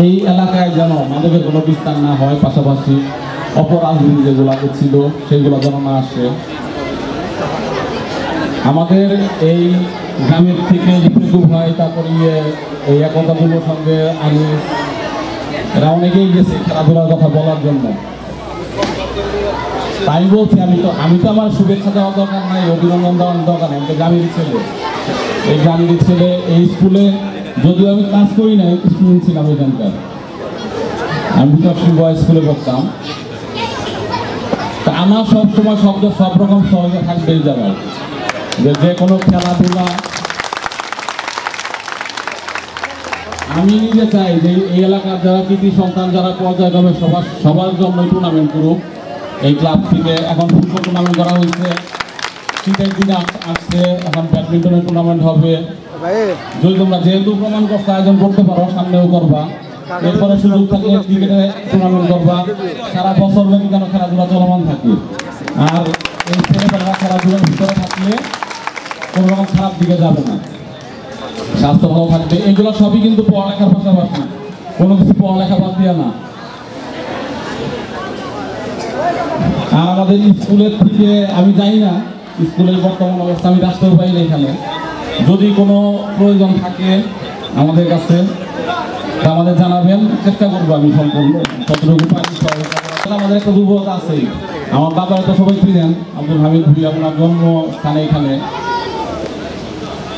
এই এলাকায় যেন মাদকের কোনো বিস্তার না হয়, পাশাপাশি অপরাজনীতি যেগুলো ছিল সেগুলো যেন না আসে। আমাদের এই গ্রামের থেকে ঋতু ভাই, তারপরে এই একতা যুবর সঙ্গে আমি এরা অনেকেই গেছে খেলাধুলার কথা বলার জন্য। তাই বলছি, আমি তো আমার শুভেচ্ছা দেওয়ার দরকার নাই, অভিনন্দন দেওয়ার দরকার নাই। আমি গ্রামের ছেলে, এই গ্রামের ছেলে, এই স্কুলে যদিও আমি ক্লাস করি না, স্টুডেন্ট ছিলাম এখানকার, আমি বয়েজ স্কুলে পড়তাম। তা আমার সবসময় সব রকম সহযোগিতা থাকবে এই জায়গায়, যে কোনো খেলাধুলা। আমি নিজে চাই যে এই এলাকার যারা কৃতি সন্তান, যারা পর্যায়ক্রমে সবার জন্য টুর্নামেন্ট করুক। এই ক্লাব থেকে এখন ফুটবল টুর্নামেন্ট করা হয়েছে, শীতের দিনে আসছে, এখন ব্যাডমিন্টনের টুর্নামেন্ট হবে। যদি তোমরা যেহেতু প্রমাণ করতে আয়োজন করতে পারো, সামনেও করবা, এরপরে সুযোগ থাকলে ক্রিকেটে টুর্নামেন্ট করবা। সারা বছর ব্যাপী যেন খেলাধুলা চলমান থাকে। আর এই ছেলেমেয়েরা খেলাধুলার ভিতরে থাকলে কোনো রকম খারাপ দিকে যাবে না, স্বাস্থ্য ভালো থাকবে। এগুলো সবই কিন্তু পড়ালেখার পাশাপাশি, কোনো কিছু পড়ালেখা বাদ দিয়ে না। আর আমাদের স্কুলের থেকে আমি জানি না স্কুলের বর্তমান অবস্থা, আমি রাস্তাও পাই না এখানে। যদি কোনো প্রয়োজন থাকে আমাদের কাছে আমাদের জানাবেন, চেষ্টা করবো আমি সম্পূর্ণ যতটুকু পারি। আমাদের একটা দুর্বলতা আছেই, আমার বাবার তো সবাই ছিলেন আব্দুল হামিদ ভুই, আপনার জন্মস্থানে এখানে।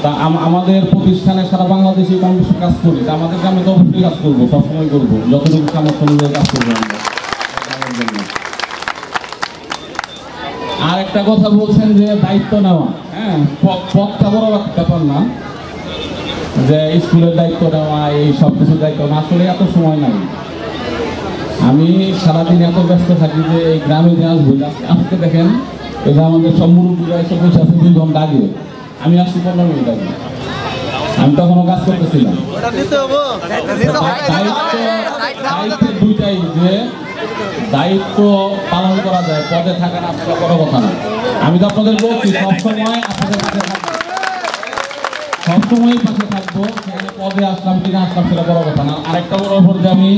তা আমাদের প্রতিষ্ঠানে সারা বাংলাদেশে কম বেশি কাজ করি, তা আমাদের গ্রামে তো অবশ্যই কাজ করবো, সবসময় করবো, যতটুকু সামর্থ্য অনুযায়ী কাজ করবো আমরা। আর একটা কথা বলছেন যে দায়িত্ব নেওয়া, হ্যাঁ, পথটা বড় ব্যাপার না, যে স্কুলের দায়িত্ব নেওয়া, এই সব কিছু দায়িত্ব না, আসলে এত সময় নাই। আমি সারাদিন এত ব্যস্ত থাকি যে এই গ্রামে যে আসবো, আজকে দেখেন এই যে আমাদের সব মুরব্বীরা এসে বসে আছে 2 ঘন্টা আগে, আমি আসছি 15 মিনিট আগে। আমি তখনও কাজ করতেছিলাম। দায়িত্ব দুইটাই, যে দায়িত্ব পালন করা যায়, পদে থাকা না থাকা বড় কথা না। আমি তো আপনাদের বলছি সবসময় আপনাদের পাশে থাকবো, সবসময় পাশে থাকবো। সেখানে পদে আসলাম কিনা আসলাম সেটা বড় কথা না। আরেকটা বড় ব্যাপার যে আমি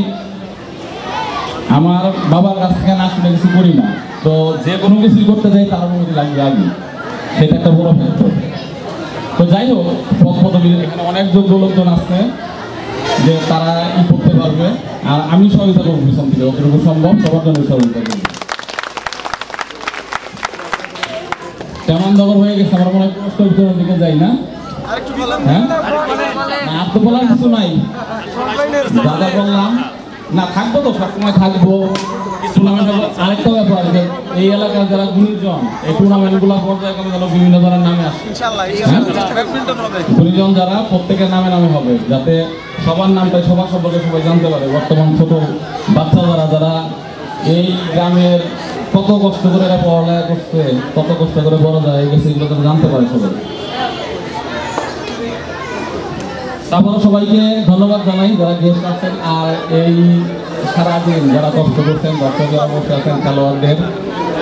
আমার বাবার কাছ থেকে না শুনে কিছু করি না। তো যে কোনো কিছু করতে যাই তার অনুমতি লাগবে আগে, সেটা একটা বড় ফ্যাক্টর। তো যাই হোক, এখানে অনেক যোগ্য লোকজন আছে যে তারা করতে পারবে, আর আমি সহযোগিতা করবো পিছন থেকে, যতটুকু সম্ভব সবার জন্য সহযোগিতা করবো। কেমন দখল হয়ে গেছে, আমরা মনে হয় পুরস্কার বিতরণের দিকে যাই না? হ্যাঁ, আর তো বলার কিছু নাই, দাদা বললাম না, থাকবো তো সবসময় থাকবো। আরেকটা ব্যাপার, এই এলাকার যারা গুণীজন, এই টুর্নামেন্ট গুলা পর্যায়ক্রমে যেন বিভিন্ন ধরনের নামে আসে, গুণীজন যারা প্রত্যেকের নামে নামে হবে, যাতে সবার নামটা সবার সম্পর্কে সবাই জানতে পারে। বর্তমান ছোট বাচ্চা যারা এই গ্রামের কত কষ্ট করে এরা পড়ালেখা করছে, কত কষ্ট করে বড় যায় গেছে, এগুলো যেন জানতে পারে সবাই। তারপরে সবাইকে ধন্যবাদ জানাই যারা গেস্ট আছেন, আর এই সারাদিন যারা কষ্ট করছেন, দর্শকরা বসে আছেন, খেলোয়াড়দের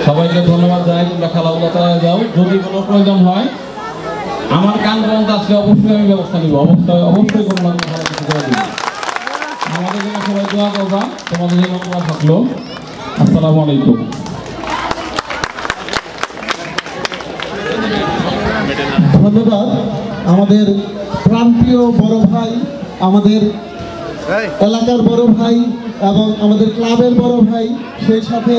সবাইকে ধন্যবাদ জানাই। তোমরা খেলাধুলা চালিয়ে যাও, যদি কোনো প্রয়োজন হয় আমার কান পর্যন্ত আজকে অবশ্যই আমি ব্যবস্থা নিব, অবশ্যই কোনো ভালো কিছু করে দিব। আমাদের জন্য সবাই দোয়া করবা, তোমাদের জন্য দোয়া থাকলো। আসসালামু আলাইকুম। ধন্যবাদ আমাদের প্রান্তীয় বড় ভাই, আমাদের এলাকার বড় ভাই এবং আমাদের ক্লাবের বড় ভাই, সেই সাথে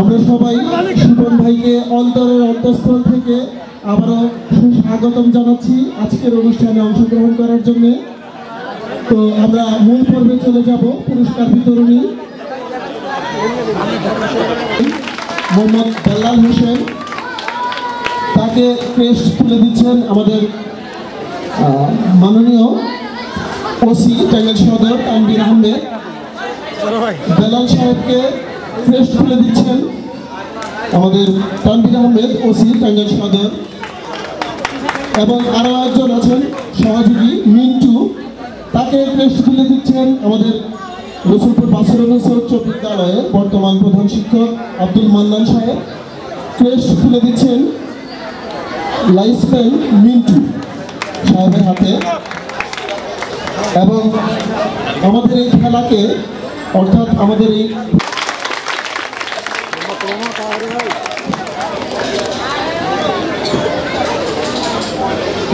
আমরা সবাই সুমন ভাইকে অন্তরের অন্তঃস্থল থেকে আবারও সুস্বাগতম জানাচ্ছি আজকের অনুষ্ঠানে অংশগ্রহণ করার জন্য। তো আমরা মূল পর্বে চলে যাব, পুরস্কার বিতরণী। মোহাম্মদ বেলাল হোসেন, তাকে ক্রেস্ট তুলে দিচ্ছেন আমাদের মাননীয় ওসি টাঙ্গাইল সদর তানভীর আহমেদ। বেলাল সাহেবকে ক্রেস্ট তুলে দিচ্ছেন আমাদের তানভীর আহমেদ, ওসি টাঙ্গাইল সদর। এবং আরও একজন আছেন সহযোগী মিন্টু, তাকে ক্রেস্ট তুলে দিচ্ছেন আমাদের রসুলপুর বাসুরানুসা উচ্চ বিদ্যালয়ের বর্তমান প্রধান শিক্ষক আব্দুল মান্নান সাহেব। ক্রেস্ট তুলে দিচ্ছেন লাইসম্যান মিন্টু সাহেবের হাতে। এবং আমাদের এই খেলাকে, অর্থাৎ আমাদের এই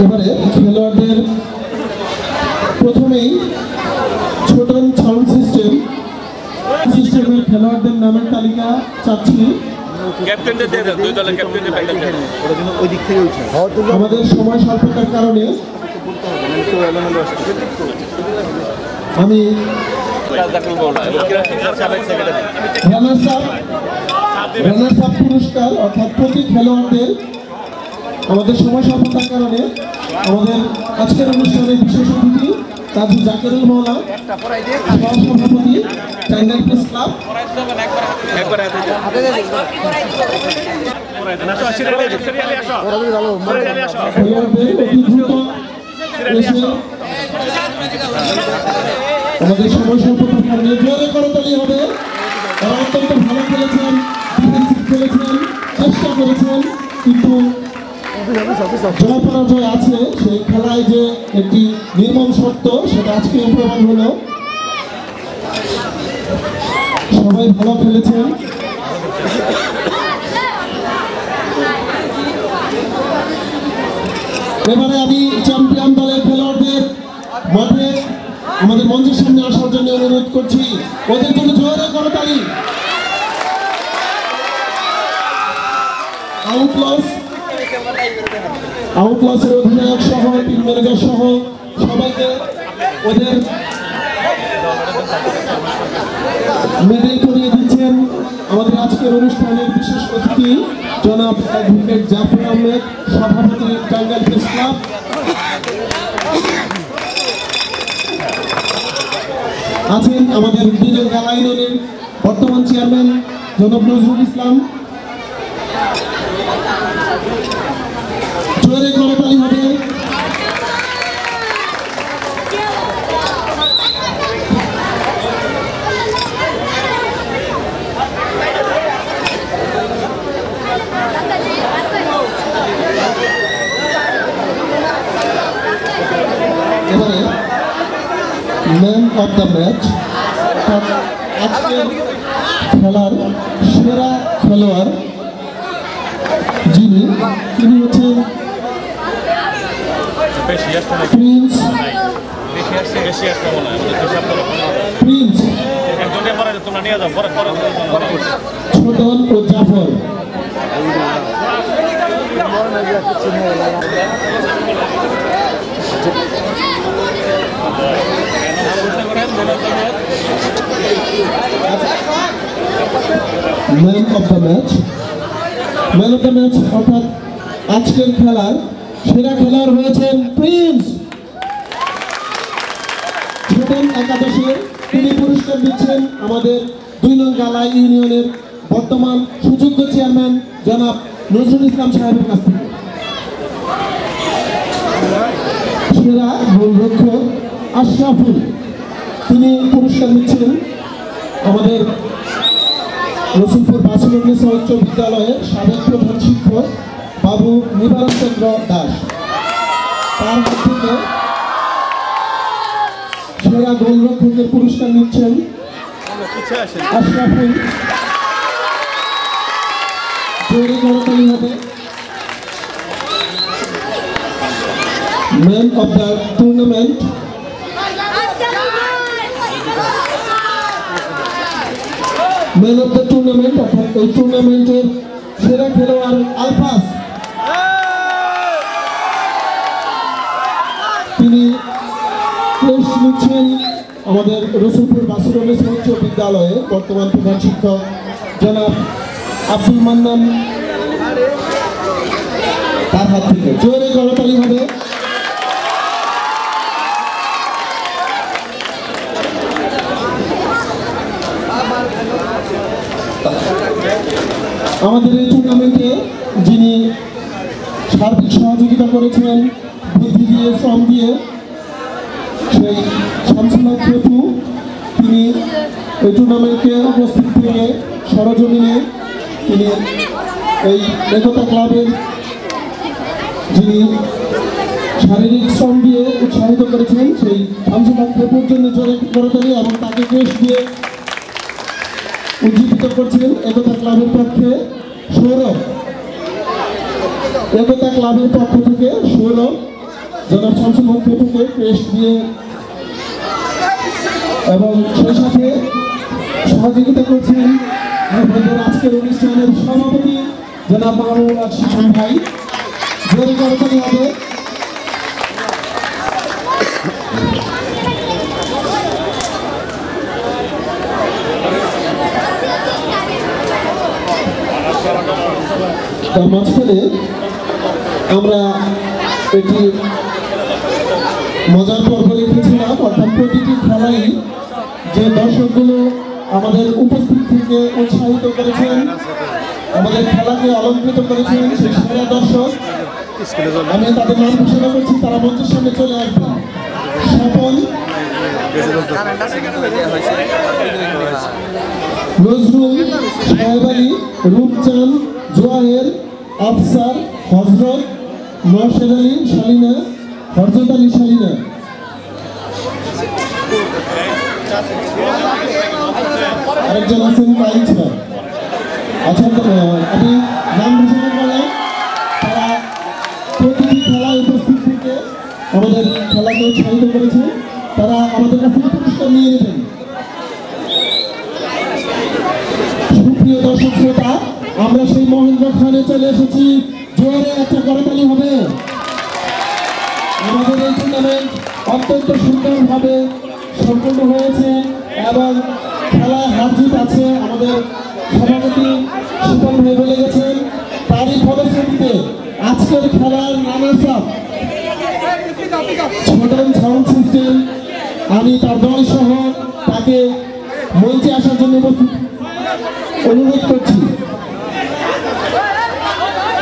এবারে খেলোয়াড়দের প্রথমেই ছোটন সাউন্ড সিস্টেমের খেলোয়াড়দের নামের তালিকা চাচ্ছি। আমাদের সময় স্বল্পতার কারণে আমি রানার্স আপ পুরস্কার, অর্থাৎ প্রতি খেলোয়াড়দের, আমাদের সময় স্বল্পতার কারণে আমাদের আজকের অনুষ্ঠানের বিশেষ অতিথি কাজী জাকিরুল মওলা, সহসভাপতি টাঙ্গাইল প্রেস ক্লাব, আমাদের সময় স্বল্পতার কারণে জোরে করতালি হবে। তারা অত্যন্ত ভালো খেলেছেন, ডিফেন্সিভ খেলেছেন, চেষ্টা করেছেন, কিন্তু জয় পরাজয় আছে। সেই খেলায় যে একটি নির্মম সত্য, সেটা আজকে প্রমাণ হলো। সবাই ভালো খেলেছেন। এবারে আমি চ্যাম্পিয়ন দলের খেলোয়াড়দের মাঠে আমাদের মঞ্চের সামনে আসার জন্য অনুরোধ করছি। ওদের জন্য জোরে করতালি। আউটলসের অধিনায়ক সহ, টিম ম্যানেজার সহ সবাইকে ওদের মেডেল করিয়ে দিচ্ছেন আমাদের আজকের অনুষ্ঠানের বিশেষ অতিথি জনাব অ্যাডভোকেট জাফর আহমেদ, সভাপতি টাঙ্গাইল প্রেস ক্লাব। আছেন আমাদের দুজন গালা ইউনিয়নের বর্তমান চেয়ারম্যান জনাব নজরুল ইসলাম। জোরে করতালি হবে। এবারে ম্যান অফ দ্য ম্যাচ, আজকের খেলার সেরা খেলোয়াড় যিনি তিনি হচ্ছেন প্রিন্স প্রিন্স ছোটন ও Jafar. Man of the match অর্থাৎ আজকের খেলার সেরা খেলোয়াড় হয়েছেন প্রিন্স। ছোটন একাদশের তিনি পুরস্কার দিচ্ছেন আমাদের 2 নং গালা ইউনিয়নের বর্তমান সুযোগ্য চেয়ারম্যান জনাব নজরুল ইসলাম সাহেবের কাছ থেকে। সেরা গোলরক্ষক আশরাফুল তিনি পুরস্কার দিচ্ছেন আমাদের রসুলপুর বাসুলগ্নেসা উচ্চ বিদ্যালয়ের সাবেক প্রধান শিক্ষক বাবু নিবারণ চন্দ্র দাস। তার হাত থেকে সেরা গোলরক্ষকের পুরস্কার নিচ্ছেন আশরাফুল। জোরে করতালি হবে। ম্যান অফ দ্য টুর্নামেন্ট অর্থাৎ এই টুর্নামেন্টের সেরা খেলোয়াড় আলফাস। তিনি ক্রেস্ট নিচ্ছেন আমাদের রসুলপুর বাসুরগঞ্জ উচ্চ বিদ্যালয়ে বর্তমান প্রধান শিক্ষক জনাব আব্দুল মান্নান তার হাত থেকে। জোরে করতালি হবে। আমাদের এই টুর্নামেন্টে যিনি সার্বিক সহযোগিতা করেছেন বুদ্ধি দিয়ে শ্রম দিয়ে সেই শামসুল হক পেপু, তিনি এই টুর্নামেন্টকে উপস্থিত থেকে সরজমিনে তিনি এই একতা ক্লাবের যিনি শারীরিক শ্রম দিয়ে উৎসাহিত করেছেন সেই শামসুল হক পেপুর জন্য জোরে করতালি এবং তাকে ক্রেস্ট দিয়ে উজ্জীবিত করছেন একতা ক্লাবের পক্ষে সৌরভ। একতা ক্লাবের পক্ষ থেকে সৌরভ জনাব শামসুল হক পেপুকে ক্রেস্ট দিয়ে এবং সেই সাথে সহযোগিতা করছেন আমাদের আজকের অনুষ্ঠানের সভাপতি জনাব মাহবুব শিশান ভাই। জোরে করতালি হবে। তার মাঝখানে আমরা একটি মজার পর্ব রেখেছিলাম, অর্থাৎ প্রতিটি খেলাই যে দর্শকগুলো আমাদের উপস্থিত থেকে উৎসাহিত করেছেন, আমাদের খেলাকে অলঙ্কৃত করেছেন, সেই সেরা দর্শক আমি তাদের নাম ঘোষণা করছি, তারা মঞ্চের সামনে চলে আসবেন। স্বপন, নজরুল, সাহেব আলী, রূপচান, জোয়াহের, আফসার, হজরত, নরশেদ আলী, শালিনা, হরজত আলী, শালিনা। আরেকজন আছেন পাইছা। আচ্ছা, আমি নাম ঘোষণা করলাম। তারা প্রতিটি খেলায় উপস্থিত থেকে আমাদের খেলাকে উৎসাহিত করেছে। তারা আমাদের কাছ থেকে পুরস্কার নিয়ে নেবেন। সুপ্রিয় দর্শক শ্রোতা, আমরা সেই মহেন্দ্র খানে চলে এসেছি। জোরে একটা করতালি হবে। আমাদের এই টুর্নামেন্ট অত্যন্ত সুন্দরভাবে সম্পন্ন হয়েছে এবং খেলায় হার জিত আছে। আমাদের সভাপতি সুপন ভাই বলে গেছেন, তারই ফলশ্রুতিতে আজকের খেলার runners up Chhoton sound system. আমি তার দল সহ তাকে মঞ্চে আসার জন্য অনুরোধ করছি।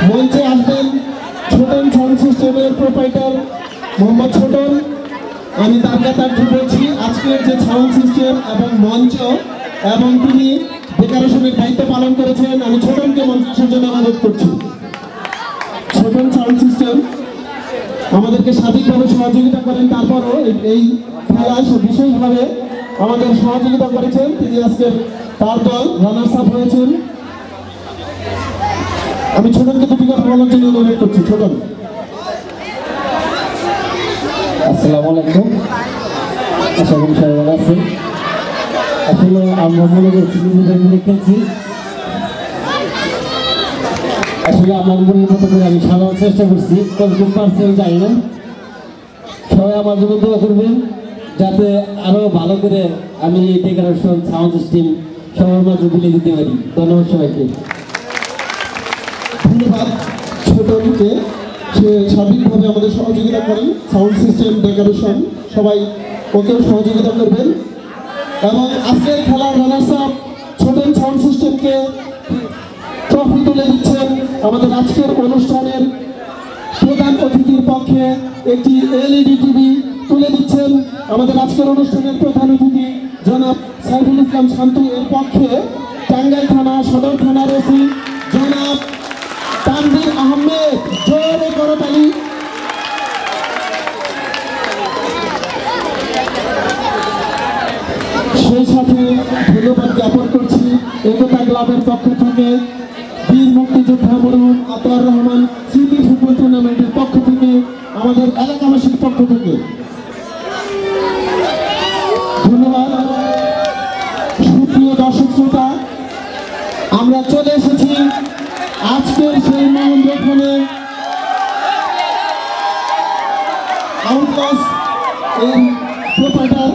মঞ্চে আসবেন ছোটন সাউন্ড সিস্টেমের প্রোপাইটার মোহাম্মদ ছোটন। আমি তার কাছে বলছি, আজকের যে সাউন্ড সিস্টেম এবং মঞ্চ এবং তিনি ডেকোরেশনের দায়িত্ব পালন করেছেন, আমি ছোটনকে মঞ্চে আসার জন্য অনুরোধ করছি। ছোটন সাউন্ড সিস্টেম আমাদেরকে সার্বিকভাবে সহযোগিতা করেন, তারপরও এই খেলায় বিশেষভাবে আমাদের সহযোগিতা করেছেন, তিনি আজকের তার দল রানার্স আপ হয়েছেন। আমি ছোটনকে দুটি কথা বলার জন্য অনুরোধ করছি। ছোটন, আসসালামু আলাইকুম, আশা করি সবাই ভালো আছেন। আসলে আমরা মনে করছি নিজেদের মনে খেলছি, আসলে আমার মনের মতো করে আমি সাজানোর চেষ্টা করছি, কতটুকু পারছি আমি জানি না। সবাই আমার জন্য দোয়া করবেন যাতে আরো ভালো করে আমি এই ডেকোরেশন সাউন্ড সিস্টেম সবার মাঝে তুলে দিতে পারি। ধন্যবাদ সবাইকে। ধন্যবাদ ছোটনকে, সে সার্বিকভাবে আমাদের সহযোগিতা করেন, সাউন্ড সিস্টেম, ডেকোরেশন, সবাই ওকেও সহযোগিতা করবেন। এবং আজকের খেলার রানার্স আপ ছোটন সাউন্ড সিস্টেমকে ট্রফি তুলে দিচ্ছেন। আমাদের আজকের অনুষ্ঠানের প্রধান অতিথির পক্ষে একটি LED টিভি তুলে দিচ্ছেন আমাদের আজকের অনুষ্ঠানের প্রধান অতিথি জনাব সাইফুল ইসলাম শান্তু। এর পক্ষে টাঙ্গাইল থানা সদর থানার ওসি জনাব তানভীর আহমেদ, জোরে করতালি। সেই সাথে ধন্যবাদ জ্ঞাপন করছি একতা ক্লাবের পক্ষ থেকে বীর মুক্তিযোদ্ধা মরহুম আতোয়ার রহমান স্মৃতি ফুটবল টুর্নামেন্টের পক্ষ থেকে, আমাদের এলাকাবাসীর পক্ষ থেকে ধন্যবাদ। সুপ্রিয় দর্শক শ্রোতা, আমরা চলে এসেছি আজকের সেই মহেন্দ্রক্ষণে আউটলস এর প্রোপাইটার,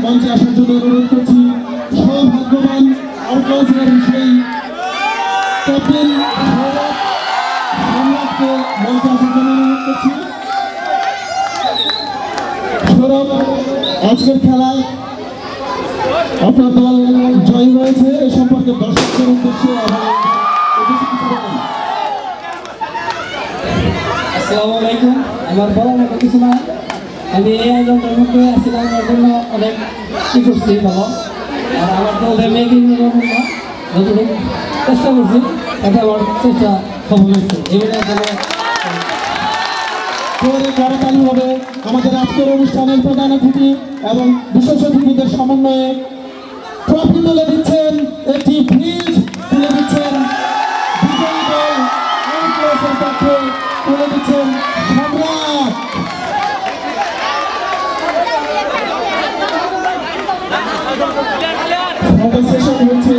মঞ্চে আসার জন্য অনুরোধ করছি। সৌভাগ্যবান আউটলসের সেই ক্যাপ্টেন সম্রাটকে মঞ্চে আসার জন্য অনুরোধ করছি। সৌরভ, আজকের খেলায় আপনার দল জয় হয়েছে, এই সম্পর্কে দর্শকদের উদ্দেশ্যে আসসালামু আলাইকুম। আমার বলার মতো কিছু না, আমি এই আয়োজনটার মধ্যে আসছিলাম, আমার জন্য অনেক কি করছি ভালো। আর আমার দলের মেয়েকে যতটুকু চেষ্টা করছি তাতে আমার চেষ্টা সফল হয়েছে। এইগুলোর জন্য করতালি হবে আমাদের আজকের অনুষ্ঠানের প্রধান অতিথি এবং বিশেষ অতিথিদের সমন্বয়ে ট্রফি তুলে দিচ্ছেন, একটি ফ্রিজ তুলে দিচ্ছেন বিজয়ী দল আউটলসের পক্ষে, তুলে দিচ্ছেন সম্রাট। সেশন হচ্ছে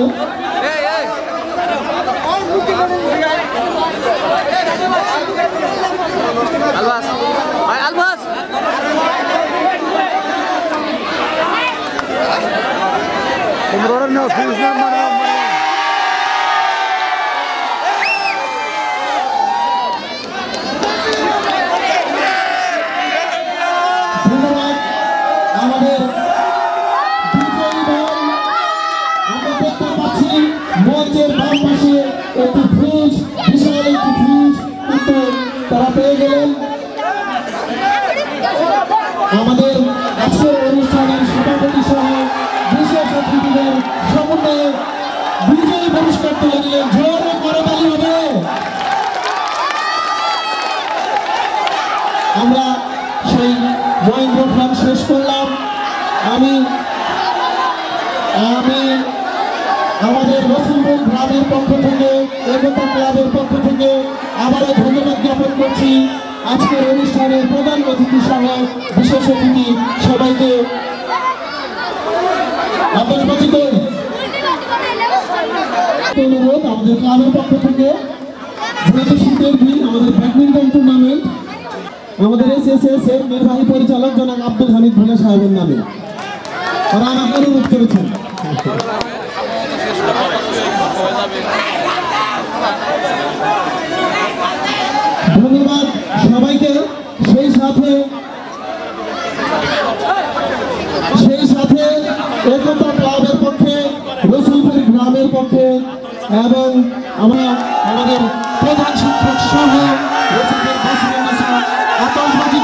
ধন্যবাদ আমাদের বিজয়ী দল। আমরা দেখতে পাচ্ছি মঞ্চের বাম পাশে একটি ফ্রিজ, বিশাল একটি ফ্রিজ কিন্তু তারা পেয়ে গেলেন। আমাদের আজকের অনুষ্ঠানের সভাপতি সহ বিশেষ অতিথিদের সমন্বয়ে বিজয়ী পুরস্কার তুলে নিলেন। জোরে করতালি হবে। আমরা সেই মহেন্দ্র খেলা শেষ করলাম। আমি আমাদের রসুলপুর গ্রামের পক্ষ থেকে, একতা ক্লাবের পক্ষ থেকে আবারও ধন্যবাদ জ্ঞাপন করছি আজকের অনুষ্ঠানের প্রধান অতিথি সহ বিশেষ অতিথি সবাইকে। অনুরোধ আমাদের ক্লাবের পক্ষ থেকে, যেহেতু শীতের দিন আমাদের ব্যাডমিন্টন টুর্নামেন্ট আমাদের SSS এর নির্বাহী পরিচালক জনাব আব্দুল হামিদ ভুঁইয়া সাহেবের নামে তারা আমাকে অনুরোধ করেছেন। ধন্যবাদ সবাইকে। সেই সাথে একতা ক্লাবের পক্ষে, রসুলপুর গ্রামের পক্ষে এবং আমাদের প্রধান শিক্ষক সহ আতশবাজি